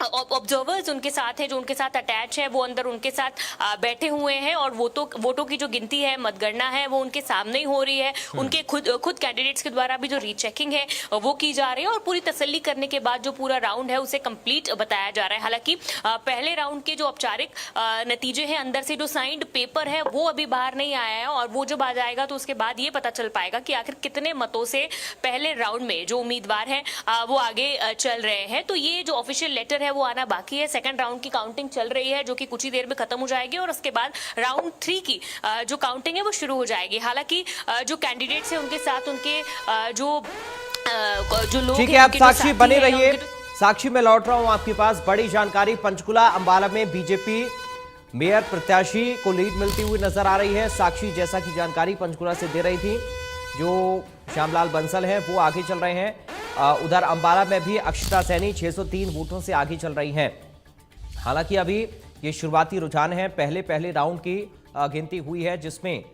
ऑब्जर्वर्स उनके साथ हैं, जो उनके साथ अटैच है, वो अंदर उनके साथ बैठे हुए हैं और वोटों की जो गिनती है, मतगणना है, वो उनके सामने ही हो रही है। उनके खुद कैंडिडेट्स के द्वारा भी जो रीचेकिंग है वो की जा रही है और पूरी तसल्ली करने के बाद जो पूरा राउंड है उसे कंप्लीट बताया जा रहा है। हालांकि पहले राउंड के जो औपचारिक नतीजे हैं, अंदर से जो साइंड पेपर है वो अभी बाहर नहीं आया है और वो जब आ जाएगा तो उसके बाद ये पता चल पाएगा कि आखिर कितने मतों से पहले राउंड में जो उम्मीदवार हैं वो आगे चल रहे हैं। तो ये जो ऑफिशियल लेटर है वो आना बाकी है। सेकंड राउंड की काउंटिंग चल रही है जो कि कुछ ही देर में खत्म हो जाएगी और उसके बाद राउंड 3 की जो काउंटिंग है वो शुरू हो जाएगी। हालांकि जो कैंडिडेट्स हैं उनके साथ उनके जो लोग, ठीक है, आप साक्षी बने रहिए। साक्षी में लौट रहा हूं आपके पास। बड़ी जानकारी पंचकुला अंबाला में बीजेपी मेयर प्रत्याशी को लीड मिलती हुई नजर आ रही है। साक्षी जैसा की जानकारी पंचकुला से दे रही थी, जो श्यामलाल बंसल हैं वो आगे चल रहे हैं। उधर अंबाला में भी अक्षता सैनी 603 वोटों से आगे चल रही हैं। हालांकि अभी ये शुरुआती रुझान है, पहले राउंड की गिनती हुई है जिसमें